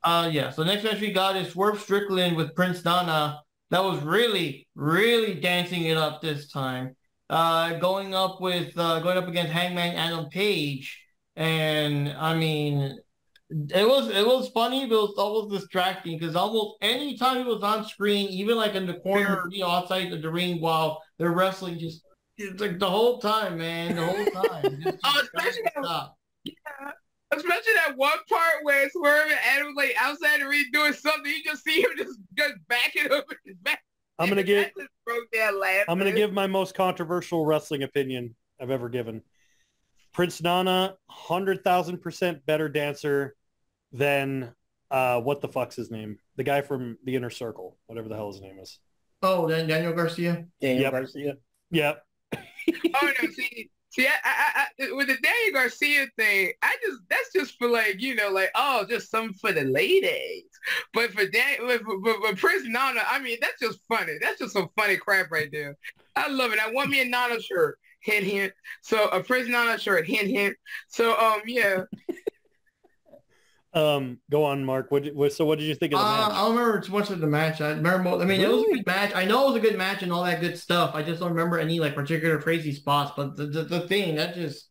Yeah. So next match we got is Swerve Strickland with Prince Nana. That was really, really dancing it up this time. Going up against Hangman Adam Page, and I mean, it was funny, but it was almost distracting because almost any time he was on screen, even like in the corner, outside of the ring while they're wrestling, just it's like the whole time, man, the whole time, just trying Especially to stop. yeah. Especially that one part where Swerve and Adam was like outside the ring doing something. You just see him just backing up his back. I'm gonna give Just broke down laughing. I'm gonna give my most controversial wrestling opinion I've ever given. Prince Nana, 100,000% better dancer than what the fuck's his name? The guy from the Inner Circle, whatever the hell his name is. Oh, then Daniel Garcia. Daniel Garcia. Yep. Oh no, see, with the Daniel Garcia thing, that's just for like like oh, just something for the ladies. But for Prince Nana, I mean that's just funny. That's just some funny crap right there. I love it. I want me a Nana shirt. Hint hint. So a Prince Nana shirt. Hint hint. So yeah. Go on, Mark. What did you think of the match? I don't remember too much of the match. I remember, I mean, It was a good match. I know it was a good match and all that good stuff. I just don't remember any like particular crazy spots. But the thing that just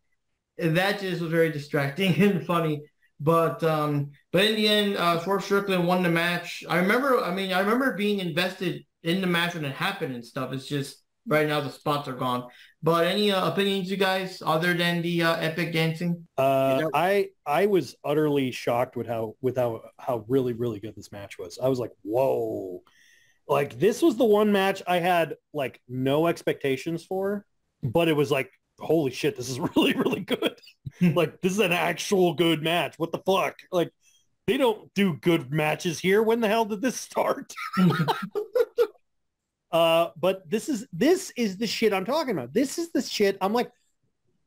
was very distracting and funny. But in the end, Swerve Strickland won the match. I remember being invested in the match when it happened and stuff. It's just right now the spots are gone. But any opinions, you guys, other than the epic dancing? I was utterly shocked with how really really good this match was. I was like, whoa, like this was the one match I had like no expectations for, but it was like, holy shit, this is really really good. Like this is an actual good match. What the fuck? Like they don't do good matches here. When the hell did this start? But this is the shit I'm talking about. This is the shit I'm like,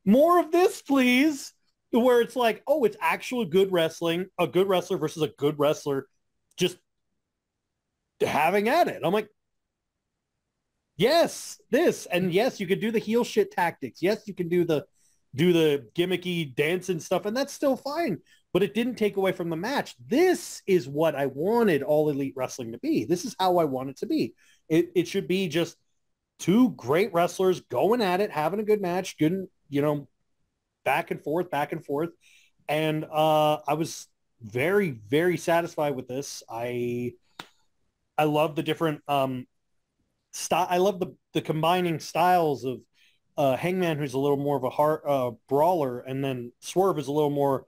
more of this, please. Where it's like, oh, it's actual good wrestling, a good wrestler versus a good wrestler, just having at it. I'm like, yes, this, and yes, you could do the heel shit tactics. Yes, you can do the gimmicky dancing stuff, and that's still fine. But it didn't take away from the match. This is what I wanted All Elite Wrestling to be. This is how I want it to be. It should be just two great wrestlers going at it, having a good match, good, back and forth. And I was very, very satisfied with this. I love the different style. I love the combining styles of Hangman, who's a little more of a hard brawler, and then Swerve is a little more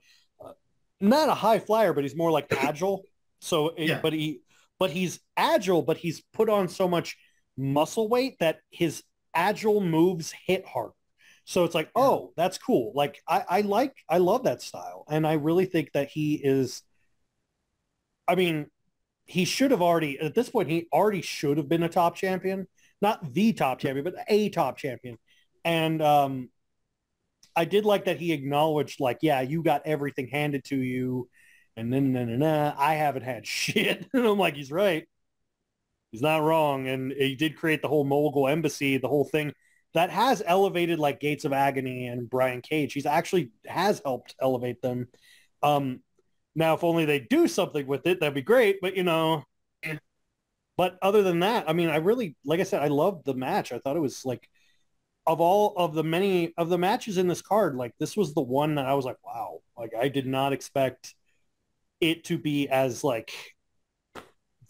not a high flyer, but he's more like agile. So, Yeah. but he's agile, but he's put on so much muscle weight that his agile moves hit hard. So it's like, oh, that's cool. Like I love that style. And I really think that he is, I mean, he should have already, at this point, he already should have been a top champion, not the top champion, but a top champion. And I did like that he acknowledged, like, yeah, you got everything handed to you. And then I haven't had shit. And I'm like, he's right. He's not wrong. And he did create the whole Mogul Embassy, the whole thing that has elevated like Gates of Agony and Brian Cage. He's actually has helped elevate them. Now, if only they do something with it, that'd be great. But, but other than that, I mean, I really, like I said, I loved the match. I thought it was like, of all of the many of the matches in this card, like this was the one that I was like, wow, like I did not expect it to be as like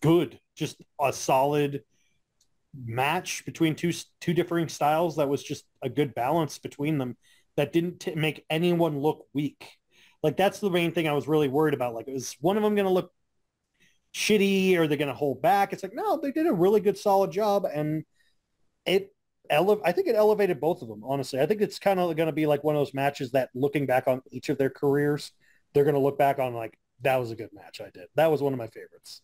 good, just a solid match between two differing styles that was just a good balance between them that didn't make anyone look weak. Like that's the main thing I was really worried about. Like, is one of them going to look shitty or they're going to hold back? It's like, no, they did a really good solid job, and I think it elevated both of them, honestly. I think it's kind of going to be like one of those matches that looking back on each of their careers, they're going to look back on like, that was a good match I did. That was one of my favorites.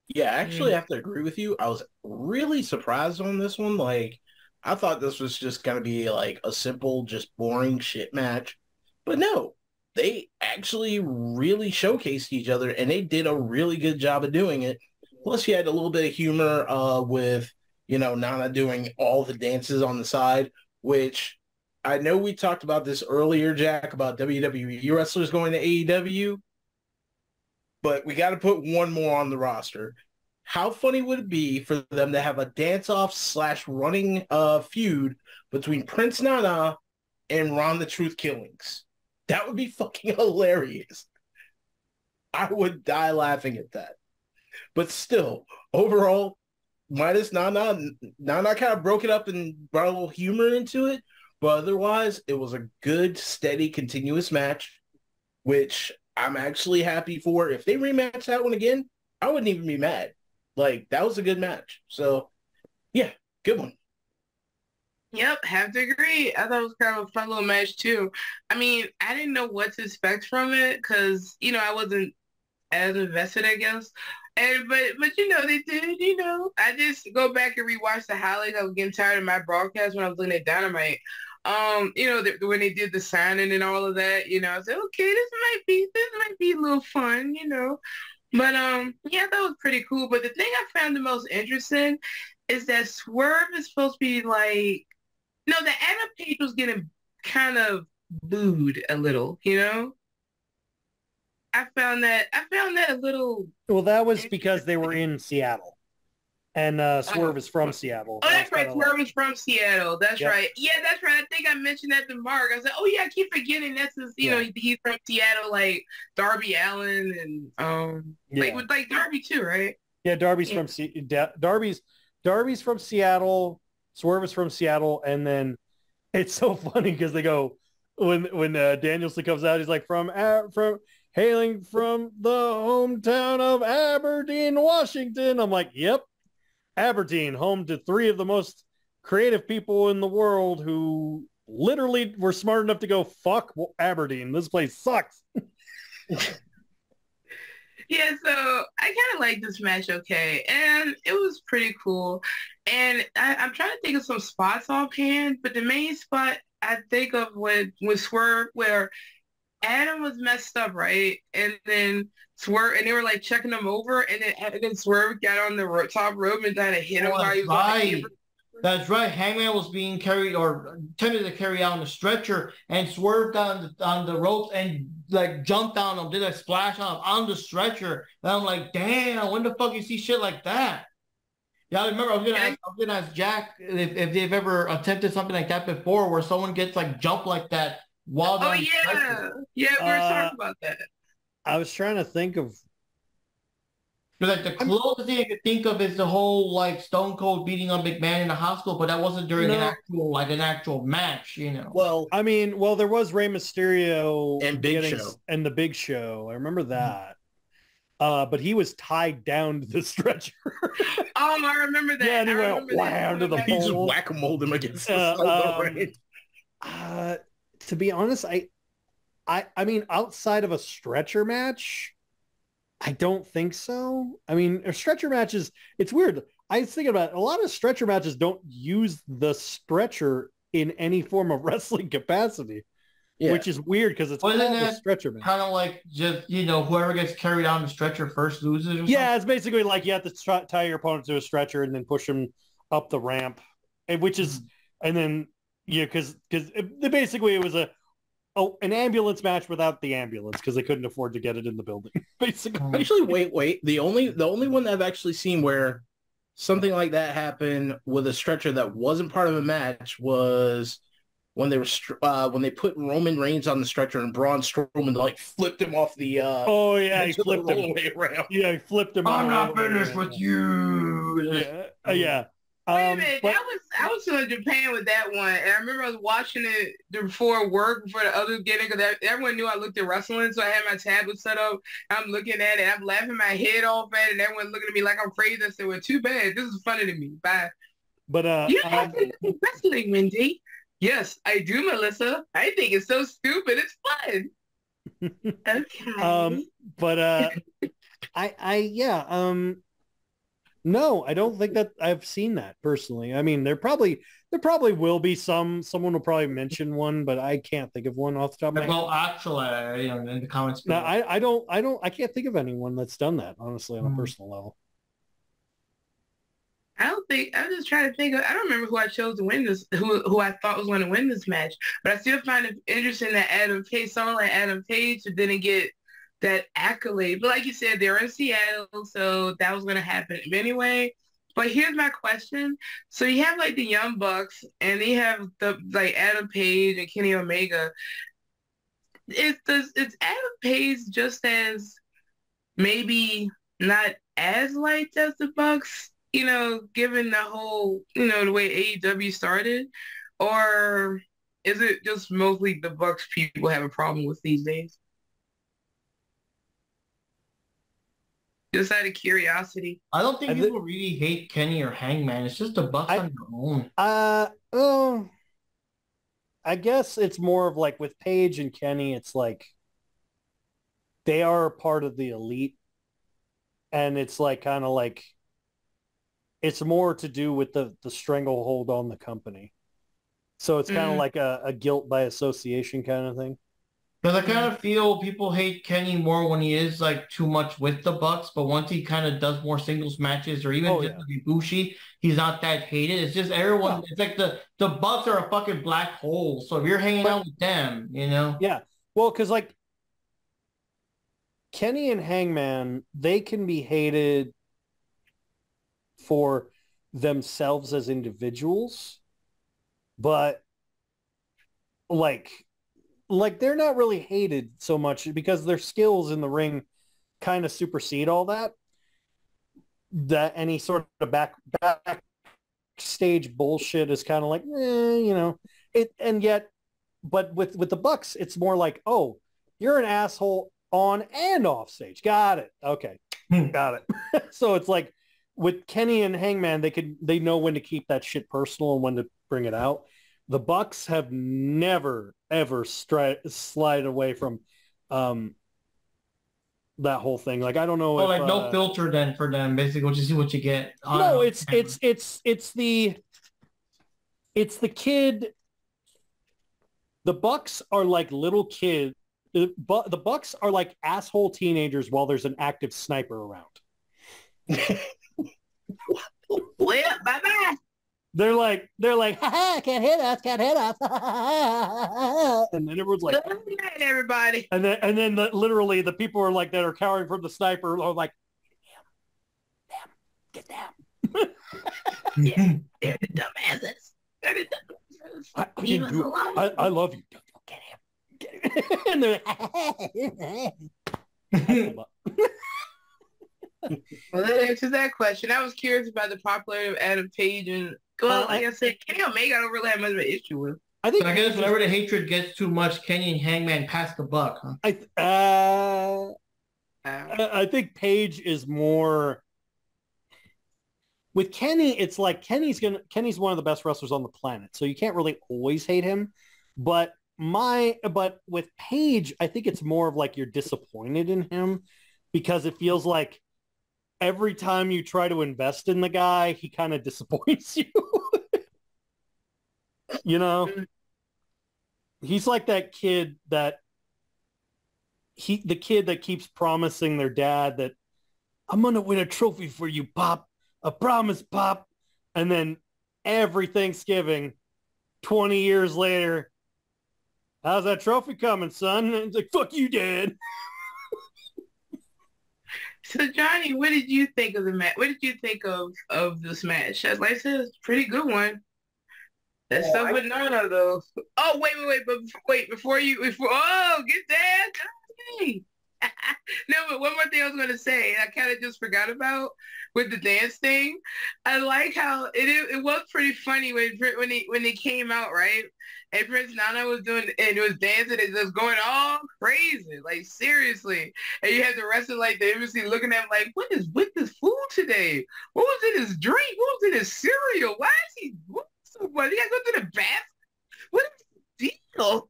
Yeah, actually, I have to agree with you. I was really surprised on this one. Like, I thought this was just going to be like a simple, just boring shit match. But no, they actually really showcased each other, and they did a really good job of doing it. Plus, you had a little bit of humor with, Nana doing all the dances on the side, which I know we talked about this earlier, Jack, about WWE wrestlers going to AEW. but we got to put one more on the roster. How funny would it be for them to have a dance-off / running feud between Prince Nana and Ron the Truth Killings? That would be fucking hilarious. I would die laughing at that. But still, overall, minus Nana kind of broke it up and brought a little humor into it. But otherwise, it was a good, steady, continuous match, which I'm actually happy for. If they rematch that one again, I wouldn't even be mad. Like, that was a good match. So, yeah, good one. Yep, have to agree. I thought it was kind of a fun little match too. I mean, I didn't know what to expect from it because, I wasn't as invested, I guess. But they did, I just go back and rewatch the highlights. I was getting tired of my broadcast when I was looking at Dynamite. When they did the signing and all of that, I said, okay, this might be a little fun, But yeah, that was pretty cool. But the thing I found the most interesting is that Swerve is supposed to be like, the Adam Page was getting kind of booed a little, I found that a little. Well, that was because they were in Seattle, and Swerve is from Seattle. Oh, that's right. Swerve is from Seattle. That's right. Yeah, that's right. I think I mentioned that to Mark. I said, "Oh yeah, I keep forgetting that's his. He's from Seattle, like Darby Allin, and with Darby too, right? Yeah, Darby's from Darby's from Seattle. Swerve is from Seattle, and then it's so funny because they go when Danielson comes out, he's like from hailing from the hometown of Aberdeen, Washington. I'm like, yep, Aberdeen, home to 3 of the most creative people in the world who literally were smart enough to go, fuck Aberdeen. This place sucks. Yeah, so I kind of like this match, okay, and it was pretty cool. And I'm trying to think of some spots offhand, but the main spot I think of with Swerve, where Adam was messed up, right? And then Swerve, and they were like checking him over, and then Swerve got on the top rope and kind of hit him while he was on the table. That's right. Hangman was being carried or attempted to carry out on the stretcher and swerved on the ropes and like jumped on him, did a splash on the stretcher. And I'm like, damn, when the fuck you see shit like that? Yeah, I remember I was gonna ask Jack if they've ever attempted something like that before, where someone gets like jumped like that while. Oh yeah, we were talking about that. I was trying to think of. Like the closest thing I could think of is the whole like Stone Cold beating on McMahon in the hospital, but that wasn't during an actual match, Well, I mean, there was Rey Mysterio and the Big Show. I remember that. But he was tied down to the stretcher. I remember that. Yeah, and he went wham to the pole. He just whack-a-moled him against the to be honest, I mean, outside of a stretcher match, I don't think so. I mean, stretcher matches, it's weird. I was thinking about it. A lot of stretcher matches don't use the stretcher in any form of wrestling capacity, which is weird because it's called a stretcher match. Kind of like just, whoever gets carried on the stretcher first loses or something? Yeah, it's basically like you have to tie your opponent to a stretcher and then push him up the ramp, because basically it was an ambulance match without the ambulance because they couldn't afford to get it in the building. Basically, actually, wait. The only one that I've actually seen where something like that happened with a stretcher that wasn't part of a match was when they were when they put Roman Reigns on the stretcher and Braun Strowman like flipped him off the. He flipped him around. Yeah, he flipped him. I'm not finished with you. Yeah. Wait a minute, I was in Japan with that one, and I remember I was watching it before work, before the others getting it, because everyone knew I looked at wrestling, so I had my tablet set up. I'm looking at it, I'm laughing my head off at it, and everyone looking at me like I'm crazy. I said, well, too bad. This is funny to me. Bye. But you have to like wrestling, Wendy. Yes, I do, Melissa. I think it's so stupid. It's fun. Okay. No, I don't think that I've seen that personally. I mean, there probably will be someone will probably mention one, but I can't think of one off the top of my head. Well, actually, in the comments. No, I can't think of anyone that's done that, honestly, on a personal level. I'm just trying to think of, I don't remember who I chose to win this, who I thought was going to win this match, but I still find it interesting that someone like Adam Page didn't get that accolade. But like you said, they're in Seattle, so that was gonna happen anyway. But here's my question. So you have like the Young Bucks and they have the like Adam Page and Kenny Omega. Is Adam Page just as maybe not as light as the Bucks, given the whole, the way AEW started? Or is it just mostly the Bucks people have a problem with these days? Just out of curiosity. I don't think people really hate Kenny or Hangman. It's just the Bucks on their own. I guess it's more of like with Paige and Kenny, it's like they are a part of the elite. And it's like kind of like it's more to do with the stranglehold on the company. So it's kind of like a guilt by association kind of thing. Because I kind of feel people hate Kenny more when he is like too much with the Bucks, but once he kind of does more singles matches or even just Ibushi, he's not that hated. It's just everyone. It's like the Bucks are a fucking black hole. So if you're hanging out with them, Yeah. Well, because like Kenny and Hangman, they can be hated for themselves as individuals, but like they're not really hated so much because their skills in the ring kind of supersede all that any sort of backstage bullshit is kind of like it. And yet, but with the Bucks, it's more like, oh, you're an asshole on and off stage. Got it. Okay. Got it. So it's like with Kenny and Hangman, they know when to keep that shit personal and when to bring it out. The Bucks have never ever slide away from that whole thing. Like I don't know. Like no filter then for them. Basically, what you see, what you get. No, it's the kid. The Bucks are like little kids. The Bucks are like asshole teenagers while there's an active sniper around. Well, bye-bye. They're like, haha, can't hit us. And then everyone's like, good night, everybody. And then literally the people are like that are cowering from the sniper are like, get them. Yeah, they're the dumbasses. I love you. Get him. And they're well, that answers that question. I was curious about the popularity of Adam Page and, like I said, Kenny Omega I don't really have much of an issue with. I guess whenever the hatred gets too much, Kenny and Hangman pass the buck. Huh? I think Page is more. With Kenny, it's like Kenny's one of the best wrestlers on the planet, so you can't really always hate him. But with Page, I think it's more of like you're disappointed in him because it feels like every time you try to invest in the guy, he kind of disappoints you. He's like that kid the kid that keeps promising their dad that I'm gonna win a trophy for you, Pop. I promise, Pop. And then every Thanksgiving, 20 years later, how's that trophy coming, son? And it's like, fuck you, Dad. So, Johnny, what did you think of the match? What did you think of this match? As I said, it's a pretty good one. That stuff with Nana, though. Oh, wait, before get that. Okay. No, but one more thing I was going to say, I kind of just forgot about with the dance thing. I like how it was pretty funny when they came out, right? And Prince Nana was doing, and it was dancing and just going all crazy, like seriously. And you had the rest of like the embassy looking at him like, what is with this food today? What was in his drink? What was in his cereal? Why is he so much? He got to go to the bath? What is the deal?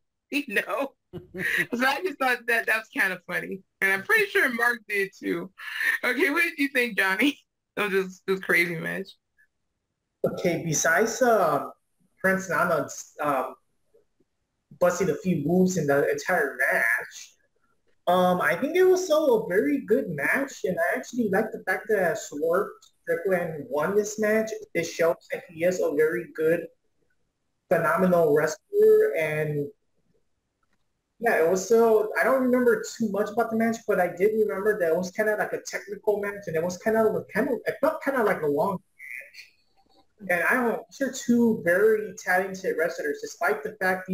So I just thought that was kind of funny. And I'm pretty sure Mark did too. Okay, what did you think, Johnny? Of this crazy match? Okay, besides Prince Nana busting a few moves in the entire match, I think it was still a very good match, and I actually like the fact that Swerve Strickland won this match. It shows that he is a very good, phenomenal wrestler, and Yeah, it was so, I don't remember too much about the match, but I did remember that it was kind of like a technical match, and it was it felt kind of like a long. And I don't, these are two very talented wrestlers, despite the fact,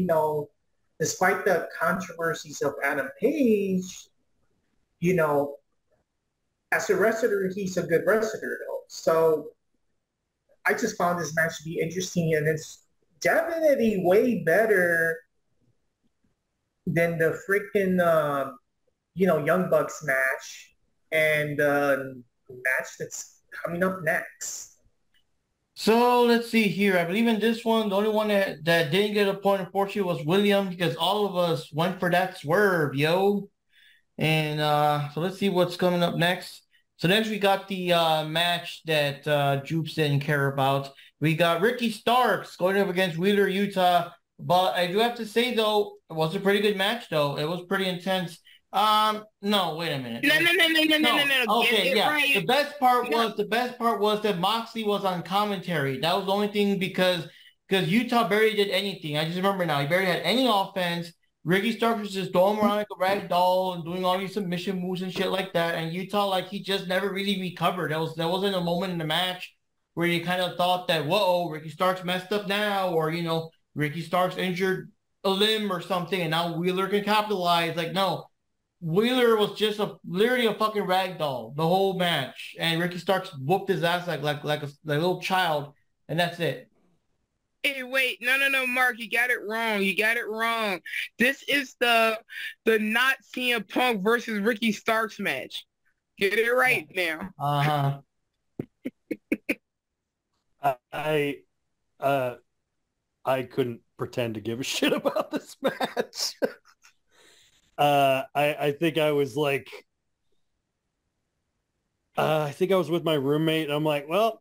despite the controversies of Adam Page, you know, as a wrestler, he's a good wrestler though. So I just found this match to be interesting, and it's definitely way better than the freaking, Young Bucks match and match that's coming up next. So let's see here. I believe in this one, the only one that didn't get a point, unfortunately, was William, because all of us went for that swerve, yo. And so let's see what's coming up next. So next we got the match that Jupes didn't care about. We got Ricky Starks going up against Wheeler Utah. But I do have to say, though, it was a pretty good match, though. It was pretty intense. No, wait a minute. No. Okay, yeah. Right. The best part was that Moxley was on commentary. That was the only thing because Utah barely did anything. I just remember now. He barely had any offense. Ricky Starks was just throwing around like a rag doll and doing all these submission moves and shit like that. And Utah, like, he just never really recovered. There wasn't a moment in the match where you kind of thought that, whoa, Ricky Starks messed up now, or, Ricky Starks injured a limb or something, and now Wheeler can capitalize. Like, no, Wheeler was just literally a fucking rag doll the whole match, and Ricky Starks whooped his ass like a little child, and that's it. Hey, wait, no, Mark, you got it wrong. This is the not CM Punk versus Ricky Starks match. Get it right now. I couldn't pretend to give a shit about this match. I think I was like, I think I was with my roommate. I'm like, well,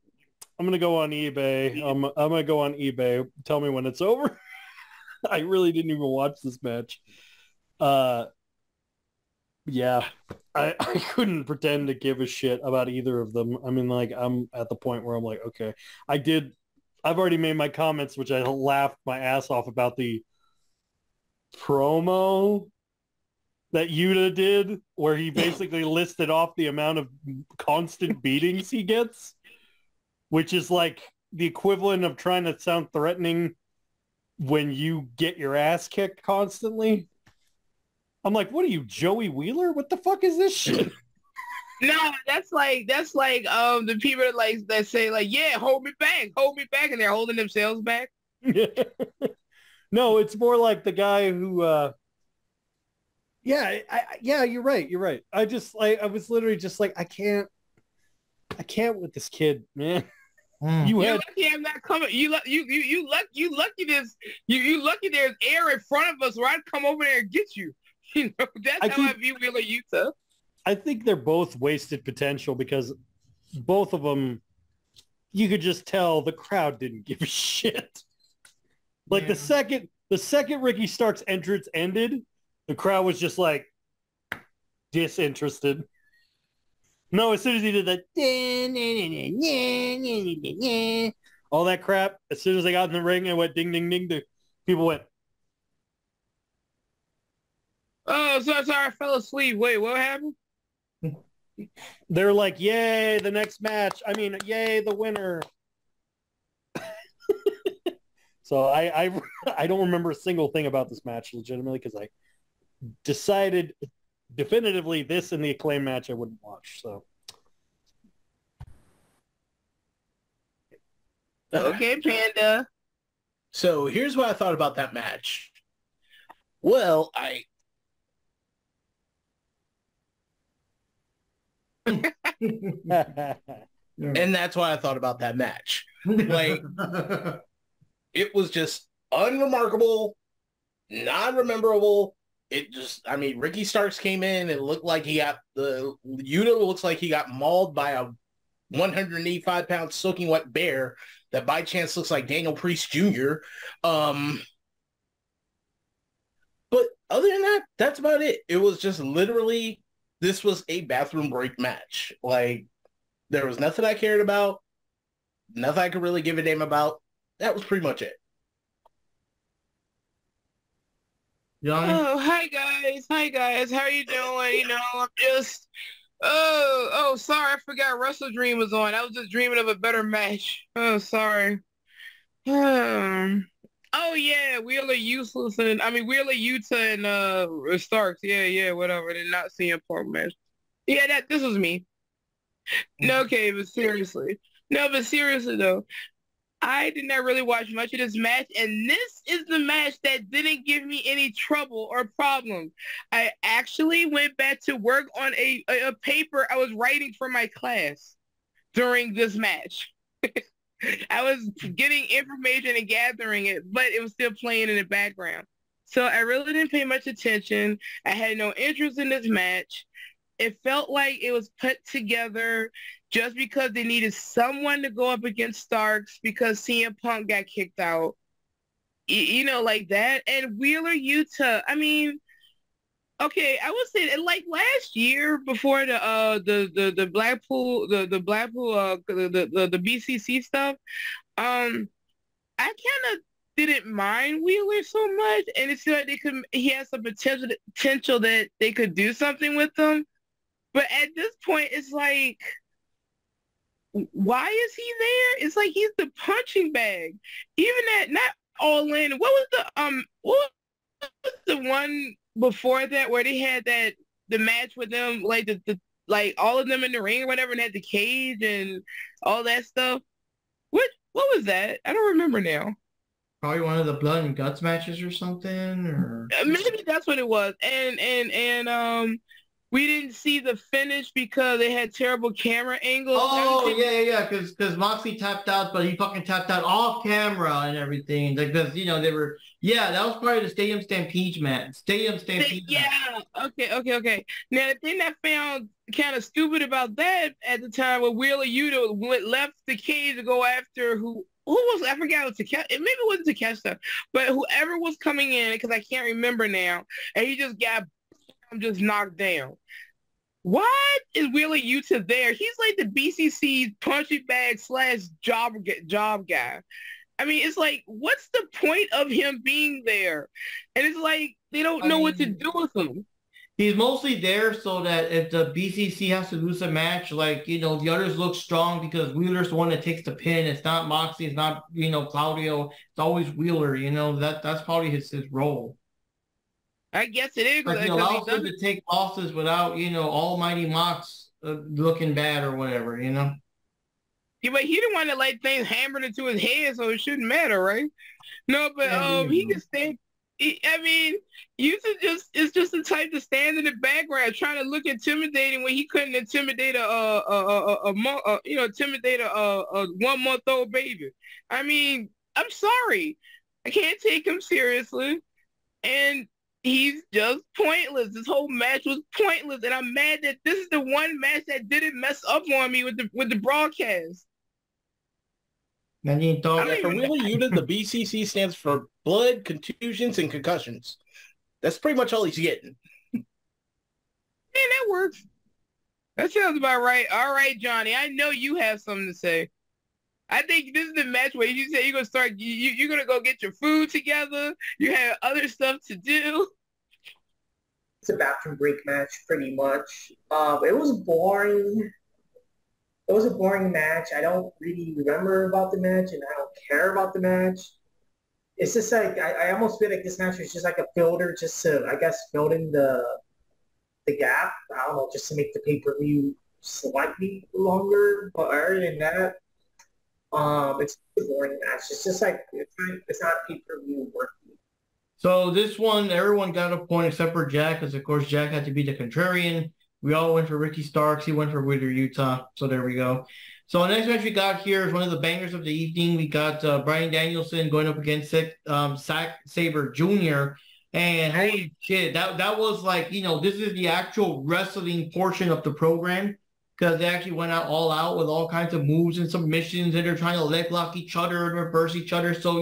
I'm gonna go on eBay. I'm gonna go on eBay. Tell me when it's over. I really didn't even watch this match. Yeah, I couldn't pretend to give a shit about either of them. I mean, like, I'm at the point where I'm like, okay, I've already made my comments, which I laughed my ass off about the promo that Yuta did, where he basically listed off the amount of constant beatings he gets, which is like the equivalent of trying to sound threatening when you get your ass kicked constantly. I'm like, what are you, Joey Wheeler? What the fuck is this shit? No, that's like the people that say like, yeah, hold me back, and they're holding themselves back. No, it's more like the guy who yeah, you're right. I was literally just like, I can't with this kid, man. You're lucky I'm not coming. You lucky there's air in front of us where I'd come over there and get you. That's how I view Wheeler Utah. I think they're both wasted potential because both of them, you could just tell the crowd didn't give a shit. Like the second Ricky Starks entrance ended, the crowd was just like disinterested. No, as soon as he did that, all that crap, as soon as they got in the ring and went ding, ding, ding, the people went, oh, so sorry, I fell asleep. Wait, what happened? They're like, yay, the next match. I mean, yay, the winner. So I don't remember a single thing about this match legitimately because I decided definitively this and the Acclaim match I wouldn't watch. So okay, Panda. So here's what I thought about that match. Well, and that's why I thought about that match. Like, it was just unremarkable, non-rememberable. It just, I mean, Ricky Starks came in and looked like Yuta looks like he got mauled by a 185-pound soaking wet bear that by chance looks like Daniel Priest Jr. But other than that, that's about it. It was just literally, this was a bathroom break match. Like, there was nothing I cared about, nothing I could really give a damn about. That was pretty much it. Johnny? Oh, hi guys. Hi guys. How are you doing? I'm just sorry, I forgot WrestleDream was on. I was just dreaming of a better match. Oh, sorry. Oh yeah, Wheeler useless and Wheeler Yuta and Starks. Yeah, whatever. Did not see a Punk match. Yeah, this was me. No, okay, but seriously. No, but seriously though. I did not really watch much of this match, and this is the match that didn't give me any trouble or problem. I actually went back to work on a paper I was writing for my class during this match. I was getting information and gathering it, but it was still playing in the background. So I really didn't pay much attention. I had no interest in this match. It felt like it was put together just because they needed someone to go up against Starks because CM Punk got kicked out. Like that. And Wheeler Yuta, okay, I would say that like last year before the Blackpool the BCC stuff, I kind of didn't mind Wheeler so much, and it seemed like he has some potential that they could do something with him. But at this point, it's like, why is he there? It's like he's the punching bag. Even at not All In. What was the one before that where they had the match with them, like the like all of them in the ring or whatever, and had the cage and all that stuff? What was that? I don't remember now. Probably one of the blood and guts matches or something, or maybe that's what it was. And we didn't see the finish because they had terrible camera angles. Oh, yeah. Because Moxley tapped out, but he fucking tapped out off camera and everything. Because, they were, that was part of the Stadium Stampede match. Yeah, okay. Now, the thing that I found kind of stupid about that at the time when Wheeler Yuta left the cage to go after who was, I forgot, it was Takeshita. Maybe it wasn't Takeshita, but whoever was coming in, because I can't remember now, and he just got just knocked down. Why is Wheeler Yuta there? He's like the BCC's punching bag / job guy. It's like, what's the point of him being there? And it's like they don't know what to do with him. He's mostly there so that if the BCC has to lose a match, like, the others look strong because Wheeler's the one that takes the pin. It's not Moxley, it's not, Claudio. It's always Wheeler, that's probably his role. I guess it is. Like, he allows him to take losses without, Almighty Mox looking bad or whatever, Yeah, but he didn't want to let things hammered into his head, so it shouldn't matter, right? No, but he can stand. Yuta is just the type to stand in the background trying to look intimidating when he couldn't intimidate a 1-month-old baby. I'm sorry, I can't take him seriously, and he's just pointless. This whole match was pointless, and I'm mad that this is the one match that didn't mess up on me with the broadcast. For Wheeler Yuta, the BCC stands for blood, contusions, and concussions. That's pretty much all he's getting. Yeah, that works. That sounds about right. All right, Johnny, I know you have something to say. I think this is the match where you say you're gonna start. You're gonna go get your food together. You have other stuff to do. It's a bathroom break match, pretty much. It was boring. It was a boring match. I don't really remember about the match, and I don't care about the match. It's just like I almost feel like this match was just like a filler, just to, I guess, fill in the gap. I don't know, just to make the pay-per-view slightly longer. But other than that, it's a boring match. It's just like it's not pay-per-view worthy. So this one, everyone got a point except for Jack, because of course Jack had to be the contrarian. We all went for Ricky Starks. He went for Wheeler Yuta. So there we go. So the next match we got here is one of the bangers of the evening. We got Bryan Danielson going up against Zack Saber Jr. And holy shit, that was like, this is the actual wrestling portion of the program, because they actually went out all out with all kinds of moves and submissions, and they're trying to leg lock each other and reverse each other. So,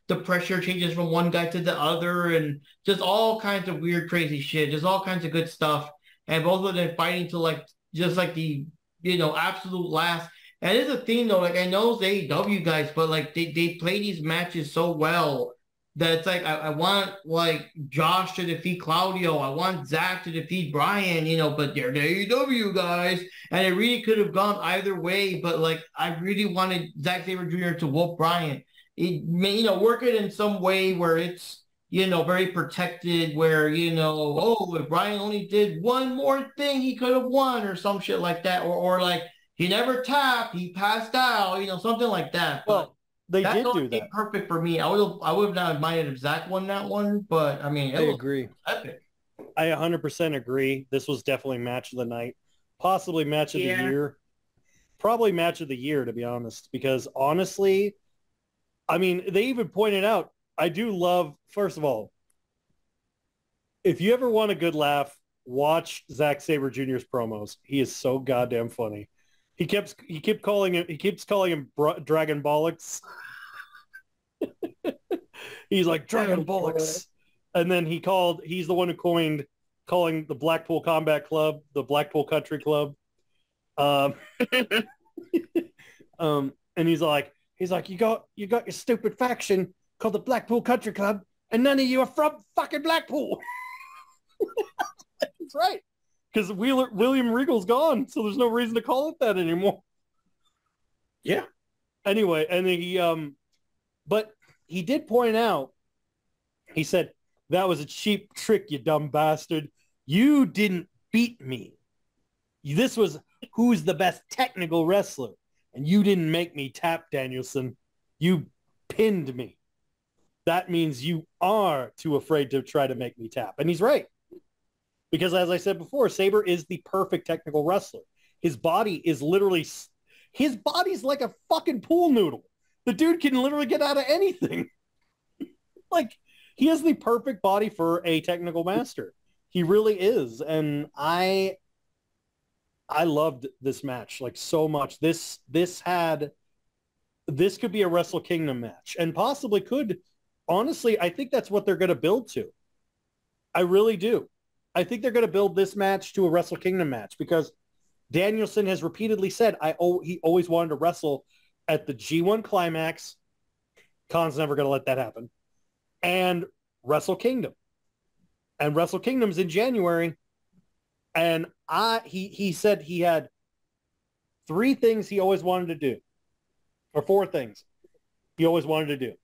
the pressure changes from one guy to the other, and just all kinds of weird, crazy shit. Just all kinds of good stuff. And both of them fighting to just the, absolute last. And it's a thing though, like I know it's AEW guys, but like they play these matches so well That's like I want like Josh to defeat Claudio. I want Zack to defeat Bryan, but they're the AEW guys. And it really could have gone either way, but like I really wanted Zack Sabre Jr. to whoop Bryan. It may, work it in some way where it's, very protected, where, if Bryan only did one more thing, he could have won or some shit like that. Or like he never tapped, he passed out, something like that. Well, they that did do that. Perfect for me. I would have not minded if Zack won that one, but I mean, I agree. Epic. I 100% agree. This was definitely match of the night, possibly match of the year, probably match of the year, to be honest. Because honestly, I mean, they even pointed out, I do love. First of all, if you ever want a good laugh, watch Zack Sabre Jr.'s promos. He is so goddamn funny. He keeps calling him Dragon Bollocks. He's like Dragon Bollocks. And then he's the one who coined calling the Blackpool Combat Club the Blackpool Country Club. And he's like, you got your stupid faction called the Blackpool Country Club, and none of you are from fucking Blackpool. That's right. Because William Regal's gone, so there's no reason to call it that anymore. Yeah. Anyway, and he but he did point out, he said, that was a cheap trick, you dumb bastard. You didn't beat me. This was who's the best technical wrestler. And you didn't make me tap, Danielson. You pinned me. That means you are too afraid to try to make me tap. And he's right. Because as I said before, Saber is the perfect technical wrestler. His body's like a fucking pool noodle. The dude can literally get out of anything. Like, he has the perfect body for a technical master. He really is. And I loved this match like so much. This could be a Wrestle Kingdom match, and possibly could. Honestly, I think that's what they're going to build to. I really do. I think they're going to build this match to a Wrestle Kingdom match, because Danielson has repeatedly said he always wanted to wrestle at the G1 Climax. Khan's never going to let that happen. And Wrestle Kingdom. And Wrestle Kingdom's in January. And he said he had 3 things he always wanted to do. Or 4 things he always wanted to do.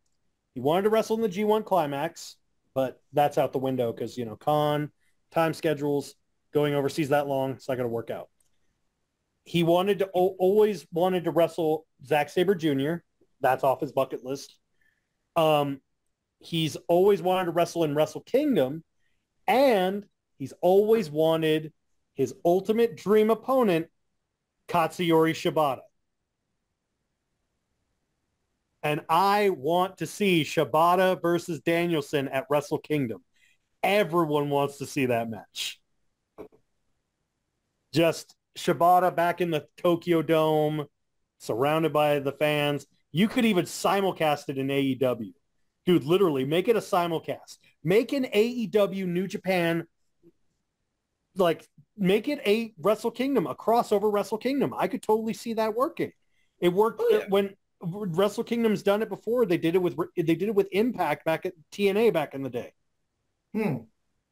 He wanted to wrestle in the G1 Climax, but that's out the window because, Khan, time schedules, going overseas that long, it's not going to work out. He always wanted to wrestle Zack Sabre Jr. That's off his bucket list. He's always wanted to wrestle in Wrestle Kingdom, and he's always wanted his ultimate dream opponent, Katsuyori Shibata. And I want to see Shibata versus Danielson at Wrestle Kingdom. Everyone wants to see that match. Just Shibata back in the Tokyo Dome, surrounded by the fans. You could even simulcast it in AEW. Dude, literally, make it a simulcast. Make an AEW New Japan, make it a Wrestle Kingdom, a crossover Wrestle Kingdom. I could totally see that working. It worked when Wrestle Kingdom's done it before. They did it with Impact back at TNA back in the day.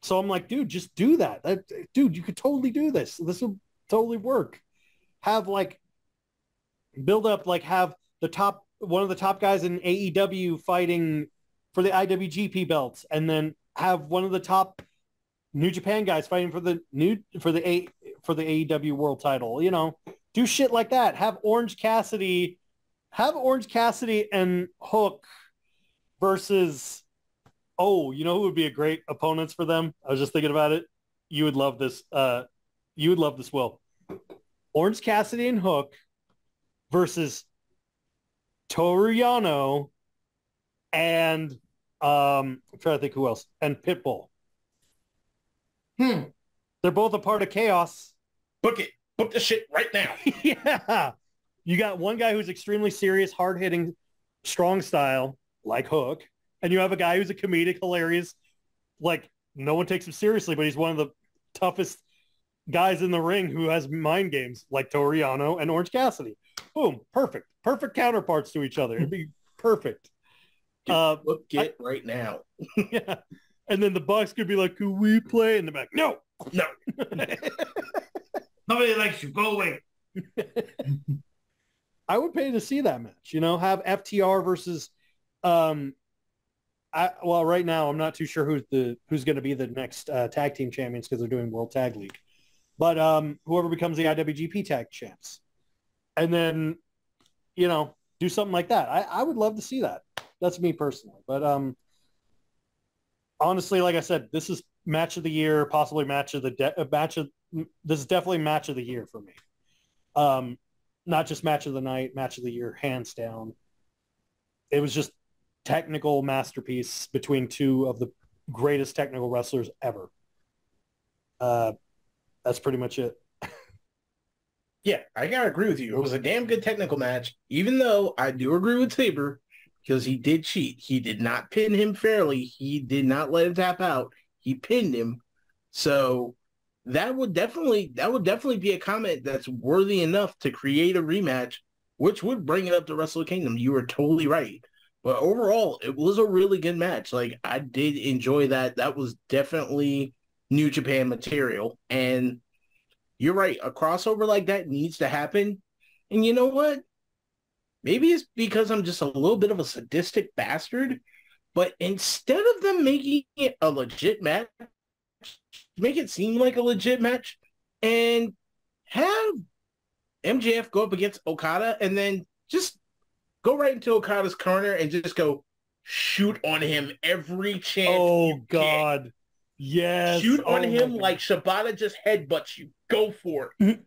So I'm like, dude, just do that. Dude, you could totally do this. This will totally work. Have build up, have one of the top guys in AEW fighting for the IWGP belts, and then have one of the top New Japan guys fighting for the AEW world title. Do shit like that. Have Orange Cassidy and Hook versus, who would be a great opponents for them? I was just thinking about it. You would love this. Will. Orange Cassidy and Hook versus Toru Yano and I'm trying to think who else. And Pitbull. They're both a part of Chaos. Book it. Book the shit right now. Yeah. You got one guy who's extremely serious, hard-hitting, strong style, like Hook. And you have a guy who's a comedic, hilarious, no one takes him seriously, but he's one of the toughest guys in the ring who has mind games, like Toru Yano and Orange Cassidy. Boom. Perfect. Perfect counterparts to each other. It'd be perfect. Book it right now. Yeah. And then the Bucks could be like, "Could we play?" And they're like, "No, no." Nobody likes you. Go away. I would pay to see that match. Have FTR versus. Right now I'm not too sure who's going to be the next tag team champions because they're doing World Tag League, but whoever becomes the IWGP Tag Champs, and then do something like that. I would love to see that. That's me personally, but honestly, like I said, this is match of the year, possibly match of the this is definitely match of the year for me. Not just match of the night, match of the year, hands down. It was just technical masterpiece between two of the greatest technical wrestlers ever. That's pretty much it. Yeah, I gotta agree with you. It was a damn good technical match, even though I do agree with Saber because he did cheat. He did not pin him fairly. He did not let him tap out. He pinned him. So that would definitely be a comment that's worthy enough to create a rematch, which would bring it up to Wrestle Kingdom. You were totally right. But overall, it was a really good match. Like, I did enjoy that. That was definitely New Japan material. And you're right. A crossover like that needs to happen. And you know what? Maybe it's because I'm just a little bit of a sadistic bastard. But instead of them making it a legit match, make it seem like a legit match and have MJF go up against Okada and then just go right into Okada's corner and just go shoot on him every chance. Oh, God. Yes. Shoot on him like Shibata just headbutts you. Go for it.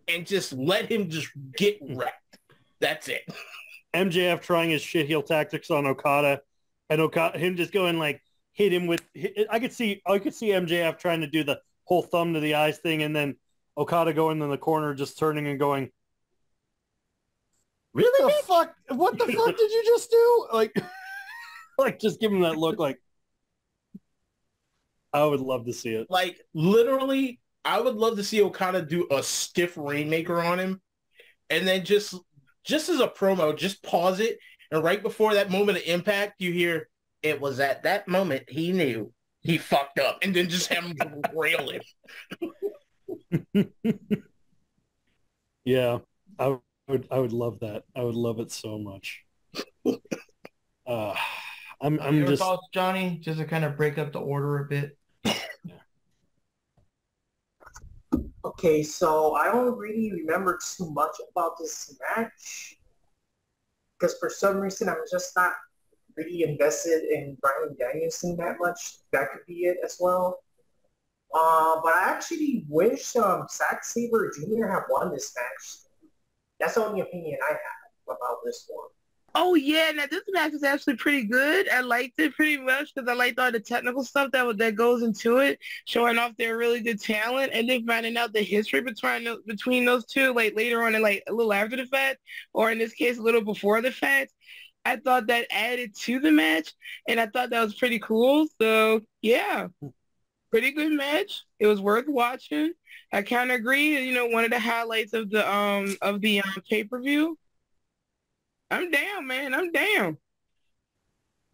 And just let him just get wrecked. That's it. MJF trying his shit heel tactics on Okada and him just going like, hit him with. I could see MJF trying to do the whole thumb to the eyes thing, and then Okada going in the corner, just turning and going, "Really? The fuck? What the fuck did you just do?" Like just give him that look. Like, I would love to see it. Like literally, I would love to see Okada do a stiff rainmaker on him, and then just as a promo, just pause it, and right before that moment of impact, you hear. It was at that moment he knew he fucked up, and then just have him rail him. Yeah, I would love that. I would love it so much. I'm Your just thoughts, Johnny, just to kind of break up the order a bit. Okay, so I don't really remember too much about this match because for some reason I'm just not really invested in Bryan Danielson that much. That could be it as well. But I actually wish Zack Saber Jr. had won this match. That's the only opinion I have about this one. Oh yeah, now this match is actually pretty good. I liked it pretty much because I liked all the technical stuff that goes into it, showing off their really good talent, and then finding out the history between those two, like later on and like a little after the fact, or in this case a little before the fact. I thought that added to the match, and I thought that was pretty cool. So yeah, pretty good match. It was worth watching. I kind of agree. You know, one of the highlights of the pay-per-view. I'm down, man. I'm down.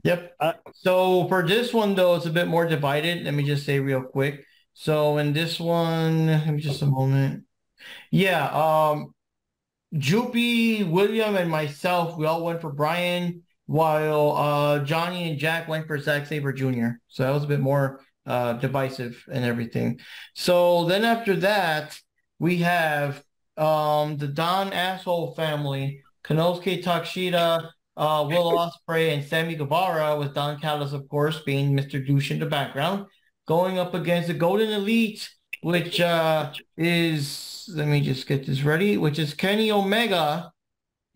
Yep. So for this one, though, it's a bit more divided. Let me just say real quick. So in this one, let me just a moment. Yeah. Jupi, William, and myself, we all went for Bryan, while Johnny and Jack went for Zack Saber Jr. So that was a bit more divisive and everything. So then after that, we have the Don Asshole family, Konosuke Takeshita, Will Ospreay, and Sammy Guevara, with Don Callis, of course, being Mr. Douche in the background, going up against the Golden Elite, which is, let me just get this ready, which is Kenny Omega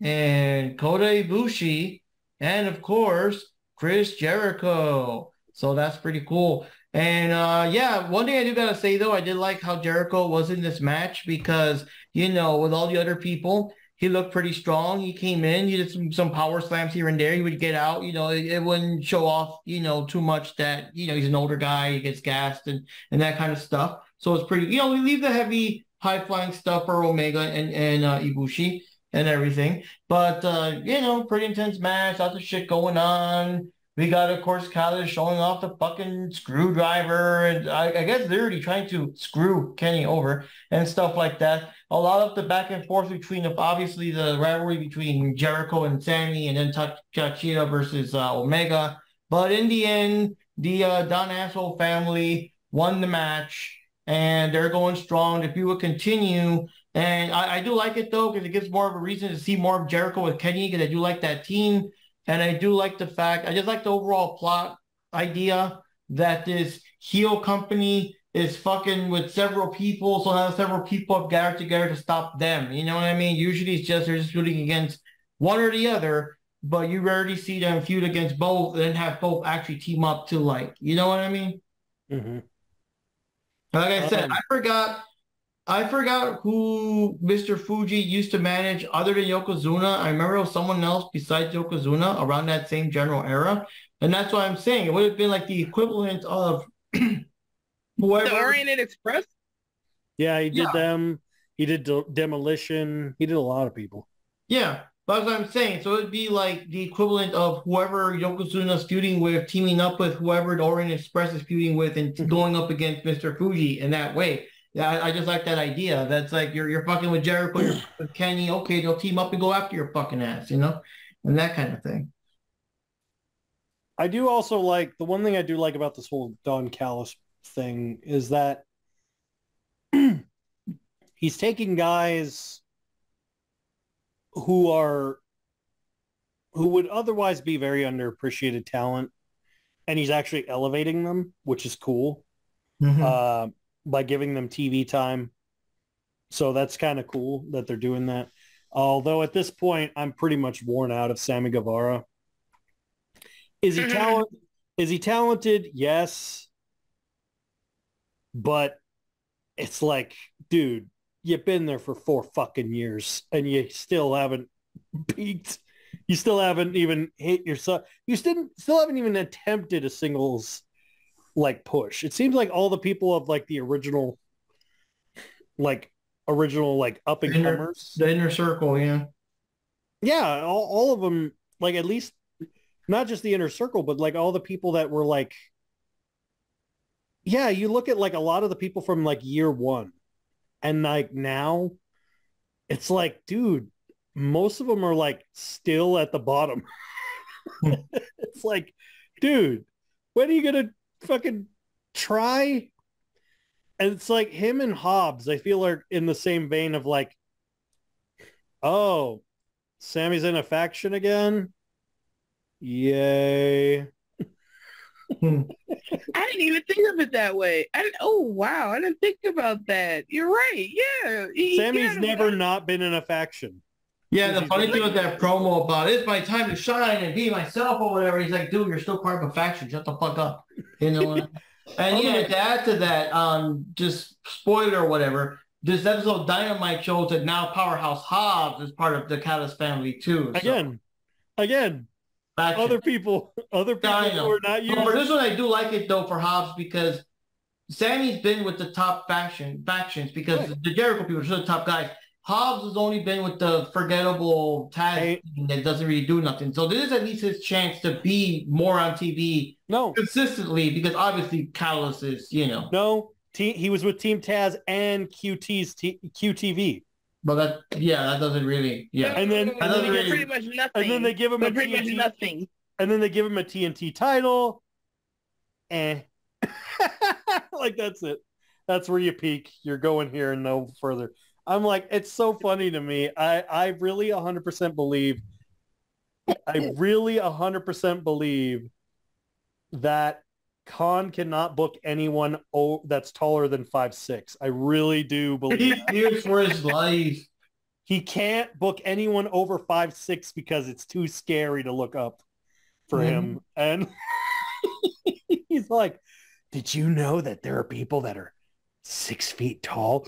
and Kota Ibushi, and of course, Chris Jericho. So that's pretty cool. And yeah, one thing I do gotta say though, I did like how Jericho was in this match because, you know, with all the other people, he looked pretty strong. He came in, he did some power slams here and there. He would get out, you know, it wouldn't show off, you know, too much that, you know, he's an older guy, he gets gassed and that kind of stuff. So it's pretty, you know, we leave the heavy high flying stuff for Omega and Ibushi. and everything. But pretty intense match, lots of shit going on. We got, of course, Callis showing off the fucking screwdriver, and I guess they're already trying to screw Kenny over and stuff like that. A lot of the back and forth between, obviously, the rivalry between Jericho and Sammy, and then Takeshita versus Omega. But in the end, the Don Asshole family won the match, and they're going strong. The feud will continue. And I do like it, though, because it gives more of a reason to see more of Jericho with Kenny, because I do like that team. And I do like the fact, I just like the overall plot idea that this heel company is fucking with several people. So now several people have gathered together to stop them. You know what I mean? Usually it's just, they're just feuding against one or the other, but you rarely see them feud against both and then have both actually team up to, like, you know what I mean? Mm-hmm. Like I said, I forgot who Mr. Fuji used to manage other than Yokozuna. I remember it was someone else besides Yokozuna around that same general era. And that's why I'm saying it would have been like the equivalent of whoever. The Orient Express? Yeah, he did them. He did Demolition. He did a lot of people. Yeah, that's what I'm saying. So it'd be like the equivalent of whoever Yokozuna's feuding with, teaming up with whoever the Orient Express is feuding with and going up against Mr. Fuji in that way. Yeah, I just like that idea. That's like you're fucking with Jericho, you're with Kenny. Okay, they'll team up and go after your fucking ass, and that kind of thing. I do also like, the one thing I do like about this whole Don Callis thing is that he's taking guys who would otherwise be very underappreciated talent, and he's actually elevating them, which is cool. Mm-hmm. By giving them TV time. So that's kind of cool that they're doing that. Although at this point, I'm pretty much worn out of Sammy Guevara. Is he talented? Yes. But it's like, dude, you've been there for 4 fucking years and you still haven't peaked. You still haven't even hit yourself. You still haven't even attempted a singles like push. It seems like all the people of like the original like up and comers, the inner circle, yeah, all of them, like, at least not just the inner circle, but like all the people that were like, yeah, you look at like a lot of the people from like year one, and like now it's like, dude, most of them are like still at the bottom. It's like, dude, when are you gonna fucking try? And it's like him and Hobbs, I feel, are in the same vein of like, oh, Sammy's in a faction again, yay. I didn't even think of it that way. Oh wow, I didn't think about that. You're right. Yeah, Sammy's never not been in a faction. Yeah, the funny thing with that promo about it's my time to shine and be myself or whatever, he's like, dude, you're still part of a faction. Shut the fuck up. You know? And yeah, to add to that, just spoiler or whatever, this episode of Dynamite shows that now Powerhouse Hobbs is part of the Callis family too. Again, other people who are not used. But for this one, I do like it though for Hobbs because Sammy's been with the top factions because the Jericho people are still the top guys. Hobbs has only been with the forgettable tag team that doesn't really do nothing. So this is at least his chance to be more on TV consistently because obviously Callis is, No, he was with Team Taz and QTV. But that doesn't really, And then pretty much nothing. And then they give him pretty much nothing. And then they give him a TNT title. Like, that's it. That's where you peak. You're going here and no further. I'm like, it's so funny to me. I really 100% believe that Khan cannot book anyone that's taller than 5'6". I really do believe he's here for his life. He can't book anyone over 5'6" because it's too scary to look up for him. And he's like, did you know that there are people that are 6 feet tall?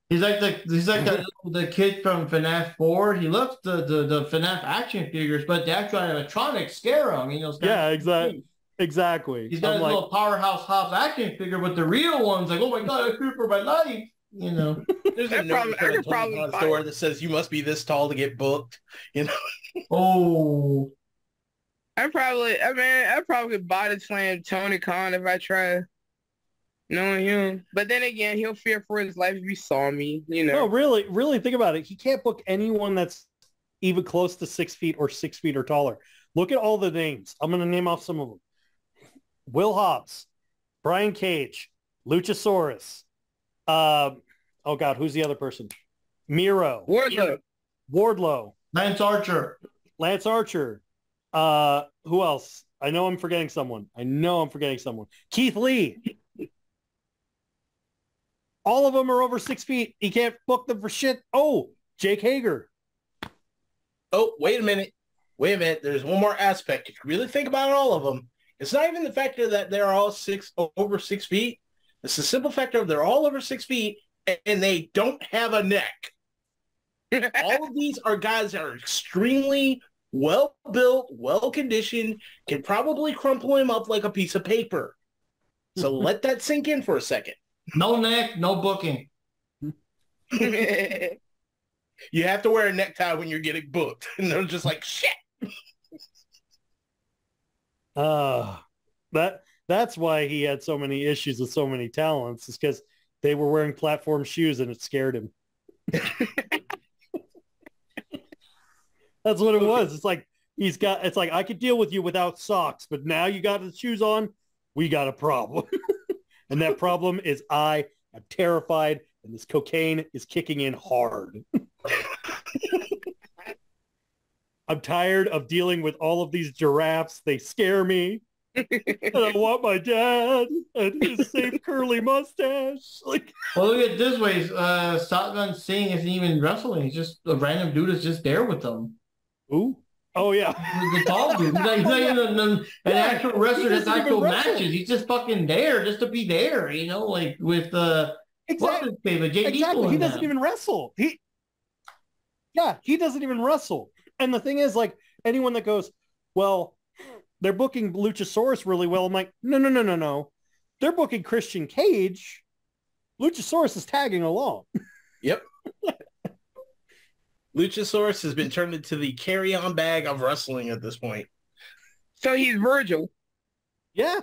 He's like the kid from FNAF 4. He loves the FNAF action figures, but the actual animatronics scare him. Yeah, exactly. He's got his little Powerhouse Hobbs action figure, but the real one's like, oh my god, I fear for my life. you know. There's a note on the Tony Khan's door that says you must be this tall to get booked. You know. Oh. I probably body slam Tony Khan if I try knowing him. But then again, he'll fear for his life if he saw me, you know. No, really think about it. He can't book anyone that's even close to 6 feet or 6 feet or taller. Look at all the names. I'm going to name off some of them. Will Hobbs, Brian Cage, Luchasaurus. Oh God, who's the other person? Miro. Wardlow. Lance Archer. Who else? I know I'm forgetting someone. Keith Lee. All of them are over 6 feet. He can't book them for shit. Oh, Jake Hager. Oh, wait a minute. There's one more aspect. If you really think about all of them, it's not even the factor that they're all over 6 feet. It's the simple factor of they're all over 6 feet and they don't have a neck. All of these are guys that are extremely well-built, well-conditioned, can probably crumple him up like a piece of paper. So let that sink in for a second. No neck, no booking. You have to wear a necktie when you're getting booked. And they're just like, shit. That's why he had so many issues with so many talents, is because they were wearing platform shoes and it scared him. That's what it was. It's like I could deal with you without socks, but now you got the shoes on, we got a problem. And that problem is I am terrified and this cocaine is kicking in hard. I'm tired of dealing with all of these giraffes. They scare me. And I want my dad and his safe curly mustache. Like, well, look at it this way. Shotgun Singh isn't even wrestling. He's just a random dude that's just there with them. Ooh. Oh, yeah. The tall dude. He's not even an actual wrestler that's actual matches. He's just fucking there just to be there, you know, like with exactly. He doesn't even wrestle. He doesn't even wrestle. And the thing is, like, anyone that goes, well, they're booking Luchasaurus really well. I'm like, no. They're booking Christian Cage. Luchasaurus is tagging along. Yep. Luchasaurus has been turned into the carry-on bag of wrestling at this point. So he's Virgil. Yeah.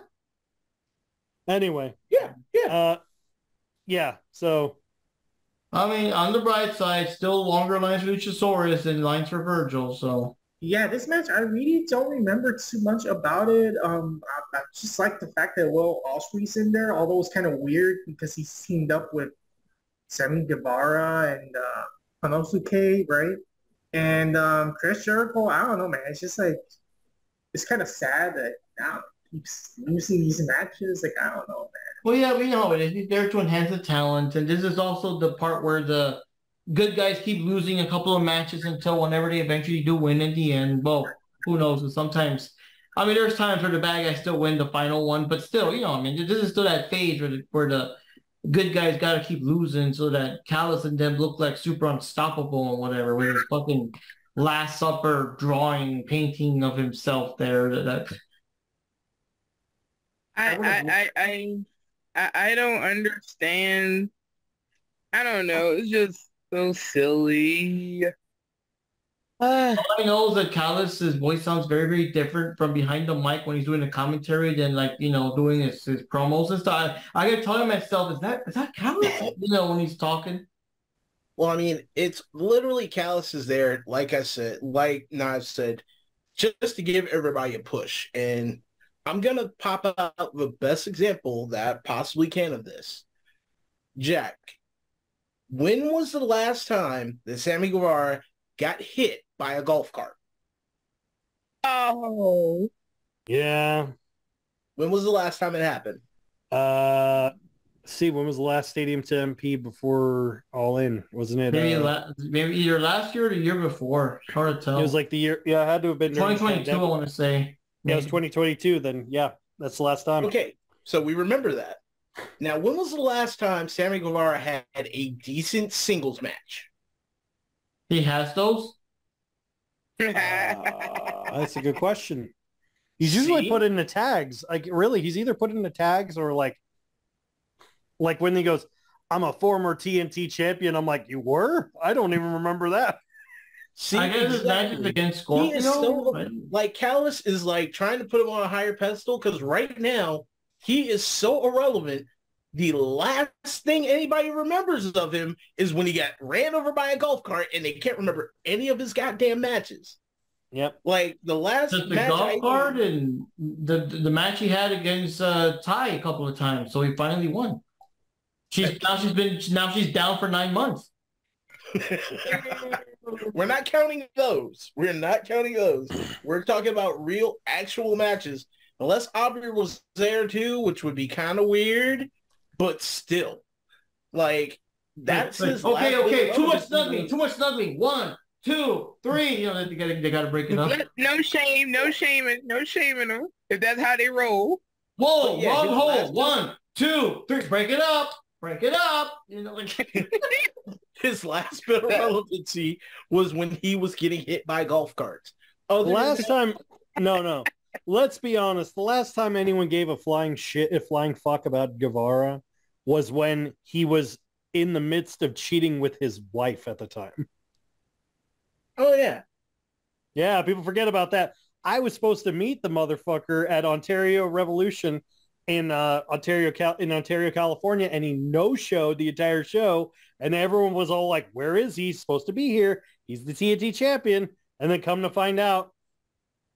Anyway. Yeah. So. I mean, on the bright side, still longer lines for Luchasaurus than lines for Virgil, so. Yeah, this match, I really don't remember too much about it. I just like the fact that Will Ospreay's in there, although it's kind of weird because he's teamed up with Sammy Guevara and Konosuke, right? And Chris Jericho, I don't know, man. It's just like, it's kind of sad that now he keeps losing these matches. Like, I don't know, man. Well, yeah, we know it. He's there to enhance the talent, and this is also the part where the good guys keep losing a couple of matches until whenever they eventually do win in the end. Well, who knows? Because sometimes, I mean, there's times where the bad guys still win the final one, but still, you know, I mean, this is still that phase where the good guys got to keep losing so that Callis and them look like super unstoppable and whatever, with his fucking Last Supper painting of himself there. I don't understand. I don't know. It's just so silly. All I know is that Callis' voice sounds very, very different from behind the mic when he's doing the commentary than, like, you know, doing his promos and stuff. I gotta tell myself, is that Callis? You know, when he's talking. Well, I mean, it's literally Callis is there, like I said, like Nav said, just to give everybody a push. And I'm going to pop out the best example that I possibly can of this. Jack, when was the last time that Sammy Guevara got hit by a golf cart? Oh. Yeah. When was the last time it happened? When was the last Stadium to MP before All In? Wasn't it? Maybe either last year or the year before. It's hard to tell. It was like the year. Yeah, it had to have been 2022. I want to say. Yeah, it was 2022. Then yeah, that's the last time. Okay, so we remember that. Now, when was the last time Sammy Guevara had a decent singles match? He has those? That's a good question. He's usually put in the tags. Like, really, he's either put in the tags or like when he goes, I'm a former TNT champion. I'm like, you were? I don't even remember that. See, I guess his matches exactly. against He is Scorpio. so like Callis is like trying to put him on a higher pedestal because right now he is so irrelevant. The last thing anybody remembers of him is when he got ran over by a golf cart, and they can't remember any of his goddamn matches. Yep. Like the last Just the match golf cart and the match he had against Ty a couple of times, so he finally won. She's down for 9 months. We're not counting those. We're not counting those. We're talking about real, actual matches. Unless Aubrey was there too, which would be kind of weird, but still, like that's his. Okay. Too much snuggling. 1, 2, 3. You know they got to break it up. No shame, no shaming them. If that's how they roll. Whoa, yeah, wrong hole. 1, 2, 3. Break it up. Break it up. You know, like his last bit of relevancy was when he was getting hit by golf carts. Oh, the last time, no. Let's be honest. The last time anyone gave a flying fuck about Guevara was when he was in the midst of cheating with his wife at the time. Oh yeah. Yeah, people forget about that. I was supposed to meet the motherfucker at Ontario Revolution in Ontario, California, and he no-showed the entire show, and everyone was all like, where is he? He's supposed to be here. He's the TNT champion. And then come to find out,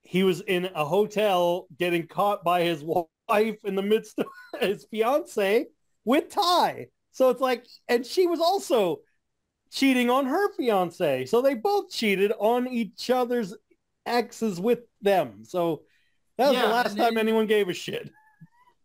he was in a hotel getting caught by his wife in the midst of his fiance with Ty. So it's like, and she was also cheating on her fiance. So they both cheated on each other's exes with them. So that was the last time anyone gave a shit.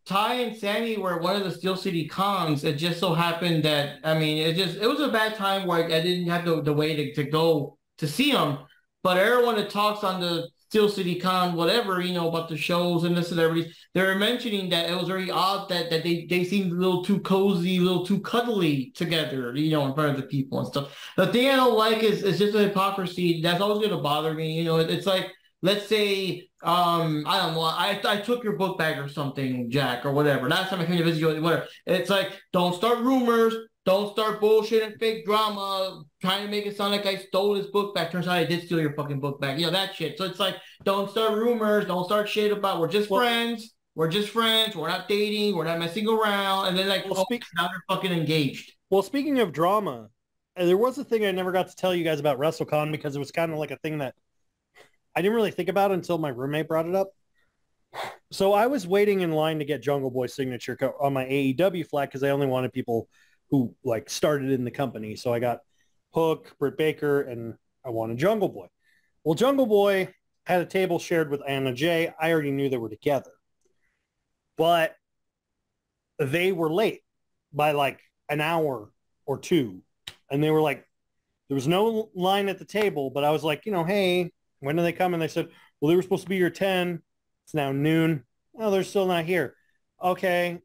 Ty and Sammy were one of the Steel City cons. It just so happened that, I mean, it was a bad time where I didn't have the way to go to see them. But everyone that talks on the Steel City Con, whatever, you know, about the shows and this and everything, they were mentioning that it was very odd that they seemed a little too cozy, a little too cuddly together, you know, in front of the people and stuff. The thing I don't like is just the hypocrisy. That's always going to bother me. You know, it's like, let's say, I don't know, I took your book bag or something, Jack, or whatever. Last time I came to visit you, whatever. It's like, don't start rumors. Don't start bullshit and fake drama, trying to make it sound like I stole his book back. Turns out I did steal your fucking book back. You know, that shit. So it's like, don't start rumors. Don't start shit about, we're just friends. We're just friends. We're not dating. We're not messing around. And then like, now they're fucking engaged. Well, speaking of drama, there was a thing I never got to tell you guys about WrestleCon because it was kind of like a thing that I didn't really think about until my roommate brought it up. So I was waiting in line to get Jungle Boy's signature on my AEW flag because I only wanted people who like started in the company. So I got Hook, Britt Baker, and I wanted Jungle Boy. Well, Jungle Boy had a table shared with Anna Jay. I already knew they were together. But they were late by like an hour or two. And they were like, there was no line at the table, but I was like, you know, hey, when are they coming? They said, well, they were supposed to be here 10. It's now noon. Oh, they're still not here. Okay.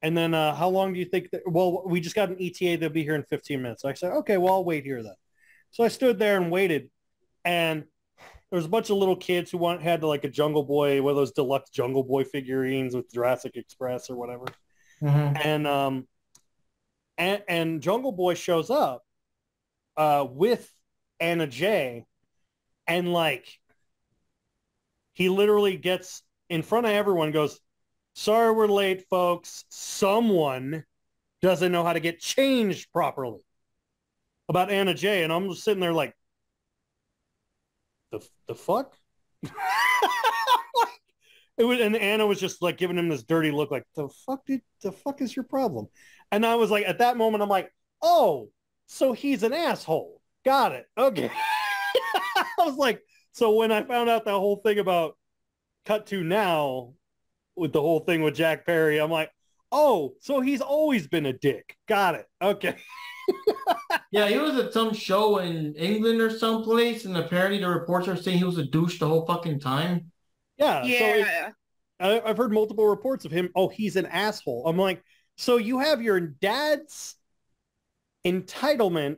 And then how long do you think that, well, we just got an ETA. They'll be here in 15 minutes. I said, okay, well, I'll wait here then. So I stood there and waited. And there was a bunch of little kids who had like a Jungle Boy, one of those deluxe Jungle Boy figurines with Jurassic Express or whatever. Mm-hmm. And Jungle Boy shows up with Anna Jay. And like, he literally gets in front of everyone and goes, sorry, we're late, folks. Someone doesn't know how to get changed properly about Anna Jay. And I'm just sitting there like, the fuck? And Anna was just like giving him this dirty look like, the fuck is your problem? And I was like, at that moment, I'm like, oh, so he's an asshole. Got it. Okay. I was like, so when I found out that whole thing about cut to now, with the whole thing with Jack Perry, I'm like, oh, so he's always been a dick. Got it. Okay. Yeah, he was at some show in England or someplace, and apparently the reports are saying he was a douche the whole fucking time. Yeah. So I've heard multiple reports of him. Oh, he's an asshole. I'm like, so you have your dad's entitlement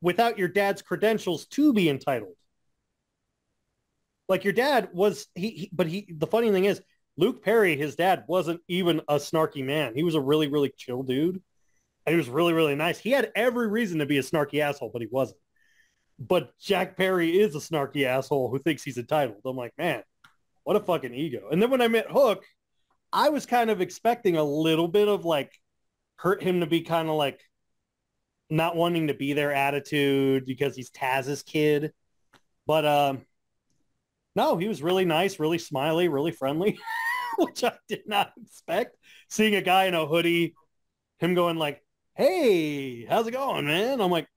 without your dad's credentials to be entitled. Like your dad was, the funny thing is, Luke Perry, his dad, wasn't even a snarky man. He was a really, really chill dude. And he was really, really nice. He had every reason to be a snarky asshole, but he wasn't. But Jack Perry is a snarky asshole who thinks he's entitled. I'm like, man, what a fucking ego. And then when I met Hook, I was kind of expecting a little bit of like hurt him to be kind of like not wanting to be their attitude because he's Taz's kid. But no, he was really nice, really smiley, really friendly, which I did not expect. Seeing a guy in a hoodie, him going like, hey, how's it going, man? I'm like,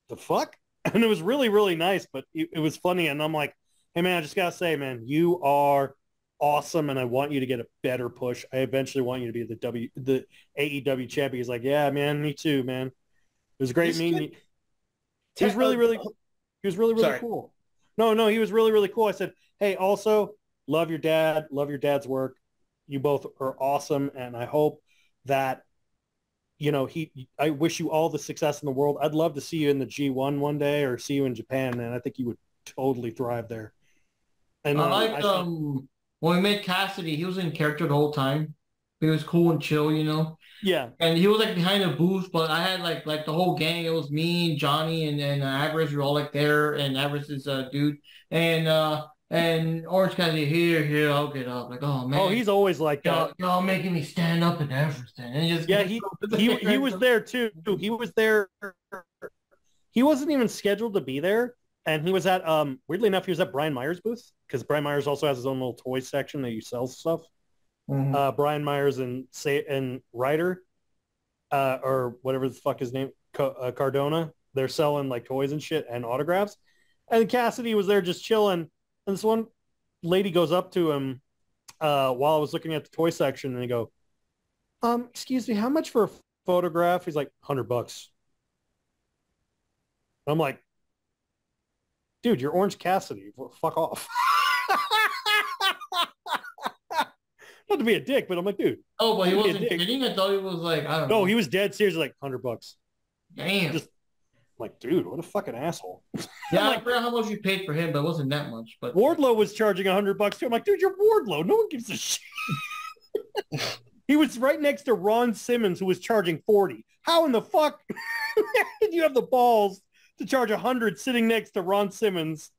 the fuck? And it was really, really nice, but it was funny. And I'm like, hey, man, I just got to say, man, you are awesome, and I want you to get a better push. I eventually want you to be the AEW champion. He's like, yeah, man, me too, man. It was great meeting you. He was really, really cool. No, he was really, really cool. I said, hey, also, love your dad, love your dad's work. You both are awesome, and I hope that, you know, I wish you all the success in the world. I'd love to see you in the G1 one day or see you in Japan, man. I think you would totally thrive there. And I like when we met Cassidy, he was in character the whole time. He was cool and chill, you know. Yeah. And he was like behind the booth, but I had like the whole gang. It was me, Johnny, and Avarice. We were all like there, and Avarice is a dude, and Orange Cassidy here, I'll get up. Like, oh man. Oh, he's always like that. Y'all making me stand up and everything. And just he was there too. He was there. He wasn't even scheduled to be there. And he was at weirdly enough, he was at Brian Myers' booth because Brian Myers also has his own little toy section that you sell stuff. Mm-hmm. Brian Myers and Ryder, or whatever the fuck his name, Cardona, they're selling like toys and shit and autographs. And Cassidy was there just chilling. And this one lady goes up to him while I was looking at the toy section, and they go, excuse me, how much for a photograph? He's like, $100. I'm like, dude, you're Orange Cassidy. Fuck off. Not to be a dick, but I'm like, dude. Oh, but he wasn't kidding? I thought he was like, I don't know. No, he was dead serious, like $100. Damn. I'm like, dude, what a fucking asshole. Yeah, I forgot how much you paid for him, but it wasn't that much. But Wardlow was charging $100 too. I'm like, dude, you're Wardlow. No one gives a shit. He was right next to Ron Simmons, who was charging $40. How in the fuck did you have the balls to charge $100 sitting next to Ron Simmons?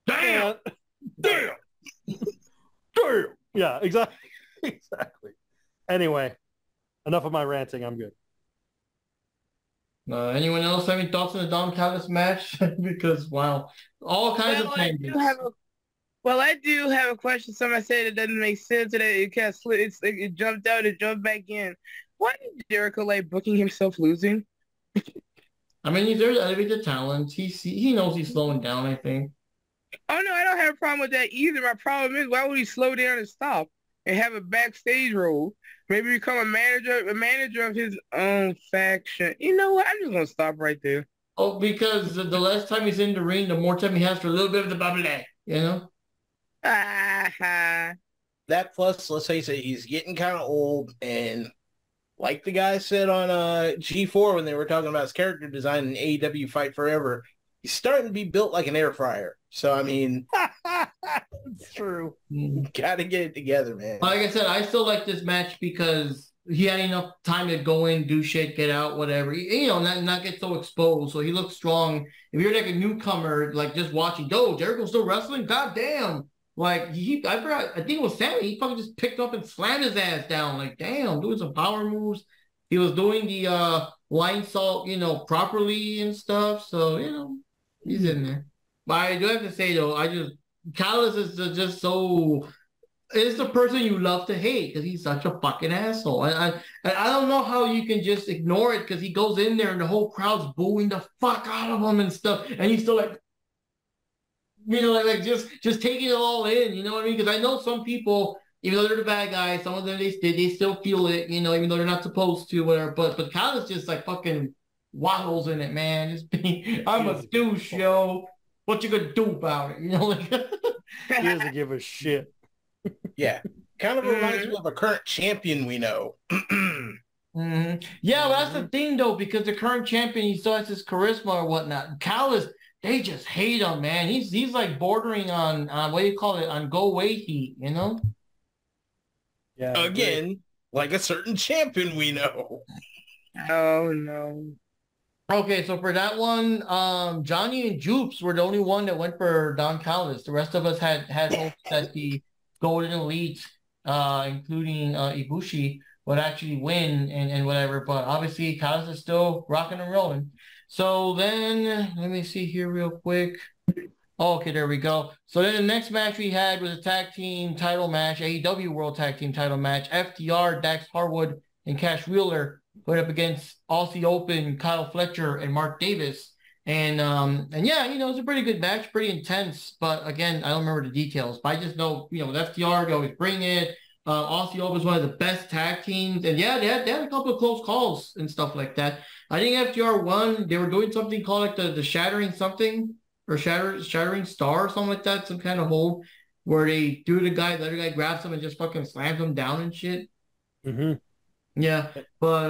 Damn! Damn! Yeah, exactly. Exactly. Anyway, enough of my ranting. I'm good. Anyone else have any thoughts on the Don Callis match? Because, wow, all kinds of changes. I do have a question. Somebody said it doesn't make sense. That it kind of it jumped out and jumped back in. Why did Jericho like booking himself losing? I mean, he's there to elevate the talent. He knows he's slowing down, I think. Oh, no, I don't have a problem with that either. My problem is, why would he slow down and stop and have a backstage role? Maybe become a manager of his own faction. You know what? I'm just going to stop right there. Oh, because the less time he's in the ring, the more time he has for a little bit of the bubble, you know? That plus, let's face it, he's getting kind of old, and like the guy said on G4 when they were talking about his character design in AEW Fight Forever, he's starting to be built like an air fryer. So, I mean, it's true. Got to get it together, man. Like I said, I still like this match because he had enough time to go in, do shit, get out, whatever. You know, not get so exposed. So he looks strong. If you're like a newcomer, like just watching, Jericho's still wrestling? God damn. Like, I forgot, I think it was Sammy. He fucking just picked up and slammed his ass down. Like, damn, doing some power moves. He was doing the line salt, properly and stuff. So, he's in there. But I do have to say, though, Callis is just so, it's the person you love to hate because he's such a fucking asshole. And I don't know how you can just ignore it because he goes in there and the whole crowd's booing the fuck out of him and stuff. And he's still like, just taking it all in, you know what I mean? Because I know some people, even though they're the bad guys, some of them, they still feel it, even though they're not supposed to, whatever. But Callis just like fucking waddles in it, man. I'm a douche, yo. What you gonna do about it? He doesn't give a shit. Yeah. Kind of reminds me of a current champion we know. Mm-hmm. Yeah, well, that's the thing, though, because the current champion, he still has his charisma or whatnot. Callis, they just hate him, man. He's like bordering on what do you call it? On go away heat, Yeah. Again, like a certain champion we know. Oh no. Okay, so for that one, Johnny and Jupes were the only one that went for Don Callis. The rest of us had hopes that the Golden Elite, including Ibushi, would actually win and whatever. But obviously, Callis is still rocking and rolling. So then, let me see here real quick. Oh, okay, there we go. So then the next match we had was a tag team title match, AEW World Tag Team title match. FTR, Dax Harwood, and Cash Wheeler went up against Aussie Open, Kyle Fletcher, and Mark Davis. And yeah, you know, it's a pretty good match, pretty intense. But again, I don't remember the details. But I just know, you know, with FTR, they always bring it. Aussie Open is one of the best tag teams. And yeah, they had a couple of close calls and stuff like that. I think FTR won. They were doing something called like the Shattering something or Shattering Star or something like that. Some kind of hold where they do the other guy grabs him and just fucking slams him down and shit. Mm-hmm. Yeah, but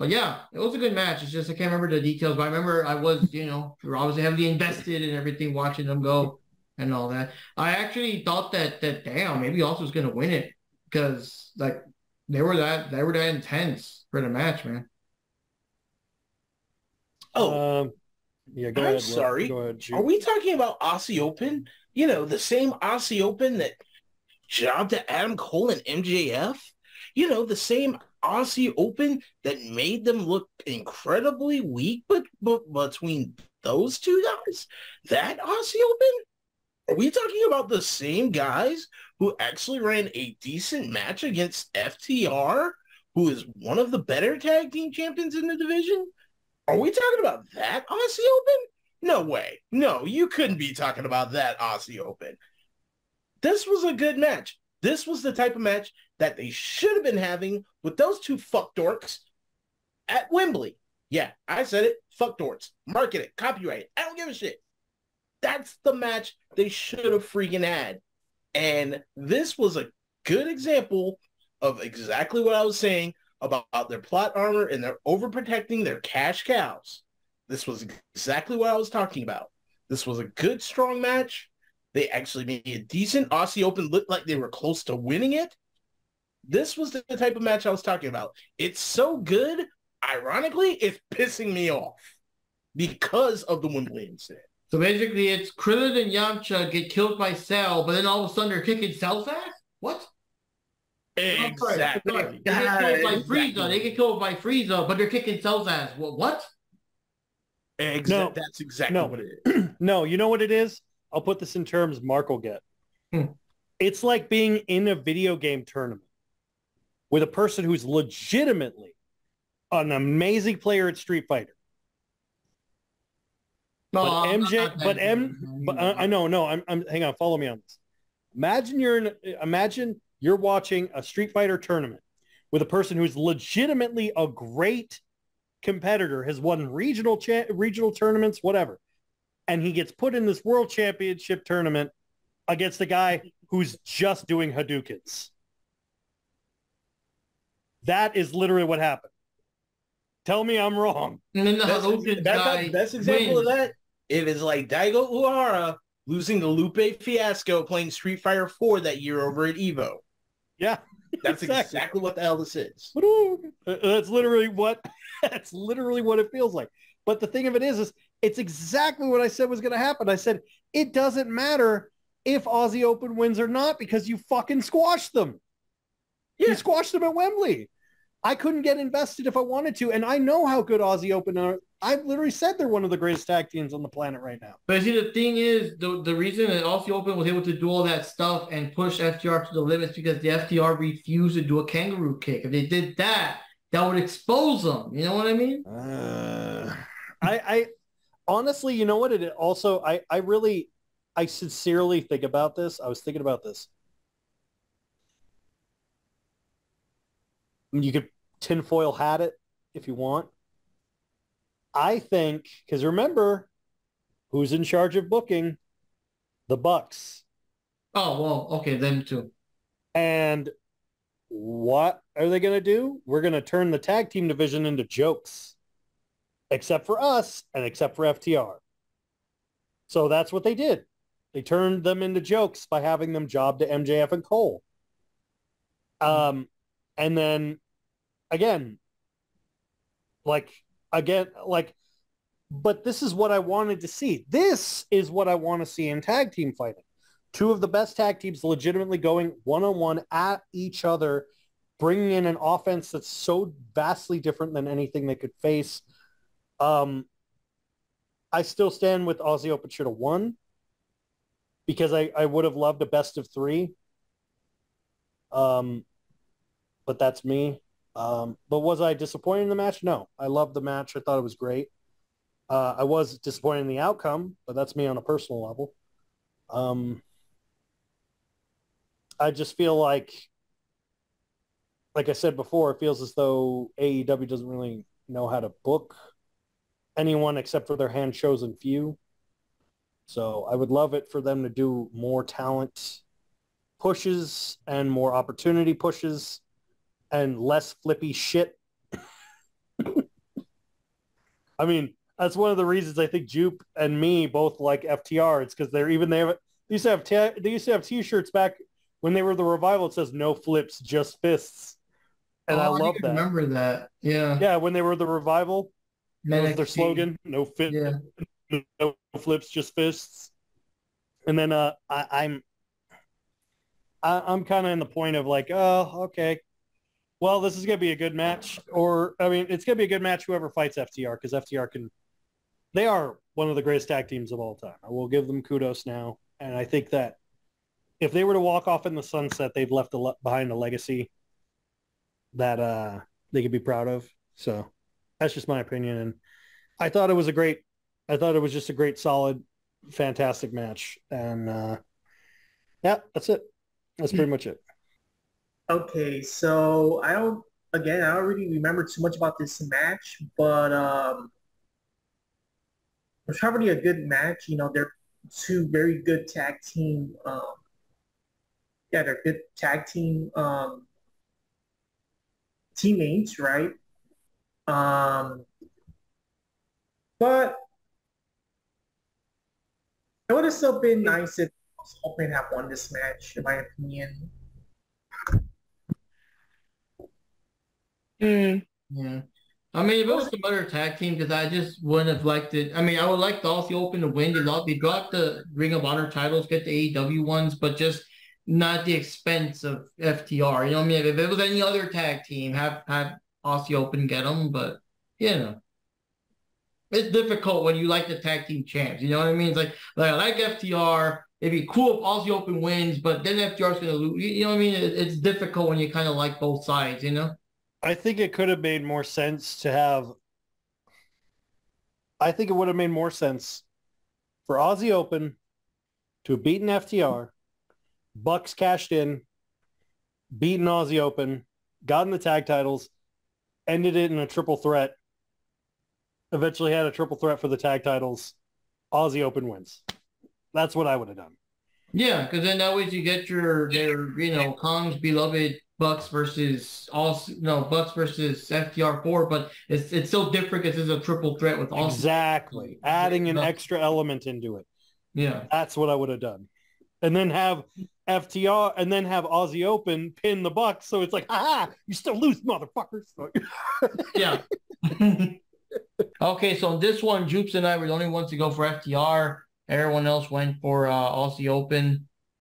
yeah, it was a good match. It's just I can't remember the details, but I remember I was, you know, obviously heavily invested in everything, watching them go and all that. I actually thought that damn, maybe Austin was gonna win it because like they were that intense for the match, man. Oh, yeah, go I'm ahead. sorry. Go ahead, Are we talking about Aussie Open? You know, the same Aussie Open that jobbed to Adam Cole and MJF? You know, the same Aussie Open that made them look incredibly weak, but between those two guys, that Aussie Open? Are we talking about the same guys who actually ran a decent match against FTR, who is one of the better tag team champions in the division? Are we talking about that Aussie Open? No way. No, you couldn't be talking about that Aussie Open. This was a good match. This was the type of match that they should have been having with those two fuck dorks at Wembley. Yeah, I said it. Fuck dorks. Market it. Copyright it. I don't give a shit. That's the match they should have freaking had. And this was a good example of exactly what I was saying about their plot armor and their overprotecting their cash cows. This was exactly what I was talking about. This was a good, strong match. They actually made a decent Aussie Open look like they were close to winning it. This was the type of match I was talking about. It's so good, ironically, it's pissing me off because of the Wembley incident. So basically, it's Krillin and Yamcha get killed by Cell, but then all of a sudden they're kicking Cell's ass? What? Exactly. They get killed by Frieza. They get killed by Frieza, but they're kicking Cell's ass. What? No, that's exactly what it is. No, you know what it is? I'll put this in terms Mark will get. It's like being in a video game tournament with a person who's legitimately an amazing player at Street Fighter. No, I know. I'm hang on. Follow me on this. Imagine you're watching a Street Fighter tournament with a person who's legitimately a great competitor, has won regional tournaments, whatever, and he gets put in this world championship tournament against a guy who's just doing Hadoukens. That is literally what happened. Tell me I'm wrong. And then the best example of that, it is like Daigo Uehara losing to Lupe Fiasco playing Street Fighter 4 that year over at EVO. Yeah. That's exactly what the hell this is. That's literally what it feels like. But the thing of it is it's exactly what I said was going to happen. I said, it doesn't matter if Aussie Open wins or not because you fucking squashed them. Yeah. You squashed them at Wembley. I couldn't get invested if I wanted to, and I know how good Aussie Open are. I've literally said they're one of the greatest tag teams on the planet right now. But see, the thing is, the reason that Aussie Open was able to do all that stuff and push FTR to the limits because the FTR refused to do a kangaroo kick. If they did that, that would expose them. You know what I mean? I honestly, you know what? It also, I sincerely think about this. I was thinking about this. You could tinfoil hat it if you want. I think, because remember, who's in charge of booking? The Bucks. Oh, well, okay, them too. And what are they going to do? We're going to turn the tag team division into jokes, except for us and except for FTR. So that's what they did. They turned them into jokes by having them job to MJF and Cole. And then, again, Like, again, like, but this is what I wanted to see. This is what I want to see in tag team fighting. Two of the best tag teams legitimately going one-on-one at each other, bringing in an offense that's so vastly different than anything they could face. I still stand with Aussie Open should have won because I would have loved a best of three. But that's me. But was I disappointed in the match? No. I loved the match. I thought it was great. I was disappointed in the outcome, but that's me on a personal level. I just feel like I said before, it feels as though AEW doesn't really know how to book anyone except for their hand-chosen few. So I would love it for them to do more talent pushes and more opportunity pushes and less flippy shit. I mean, that's one of the reasons I think Jupe and me both like FTR. It's because they used to have T-shirts back when they were the Revival. It says no flips, just fists, and I love that. Remember that? Yeah. Yeah, when they were the Revival, that was their slogan: no fit, no flips, just fists. And then I'm kind of in the point of like, oh, okay. Well, this is going to be a good match. Or, I mean, it's going to be a good match whoever fights FTR because FTR they are one of the greatest tag teams of all time. I will give them kudos now. And I think that if they were to walk off in the sunset, they've left behind a legacy that they could be proud of. So that's just my opinion. And I thought it was just a great, solid, fantastic match. And yeah, that's it. That's pretty much it. Okay, so I don't really remember too much about this match, but it was probably a good match. You know, they're two very good tag team. They're good tag team teammates, right? But it would have still been nice if Open had won this match, in my opinion. Yeah. I mean, if it was some other tag team, because I just wouldn't have liked it. I mean, I would like the Aussie Open to win. They got the Ring of Honor titles, get the AEW ones, but just not the expense of FTR. You know what I mean? If it was any other tag team, have Aussie Open get them, but you know, it's difficult when you like the tag team champs. You know what I mean? It's like I like FTR. It'd be cool if Aussie Open wins, but then FTR's going to lose. You know what I mean? It's difficult when you kind of like both sides. You know. I think it could have made more sense to have. I think it would have made more sense for Aussie Open to have beaten FTR, Bucks cashed in, beaten Aussie Open, gotten the tag titles, ended it in a triple threat, eventually had a triple threat for the tag titles, Aussie Open wins. That's what I would have done. Yeah, because then that way you get Kong's beloved Bucks versus Bucks versus FTR4, but it's still different because it's a triple threat with all exactly adding an extra element into it. Yeah, that's what I would have done, and then have FTR and then have Aussie Open pin the Bucks, so it's like, aha, you still lose, motherfuckers. Yeah. Okay, so this one, Jupes and I were the only ones to go for FTR. Everyone else went for Aussie Open.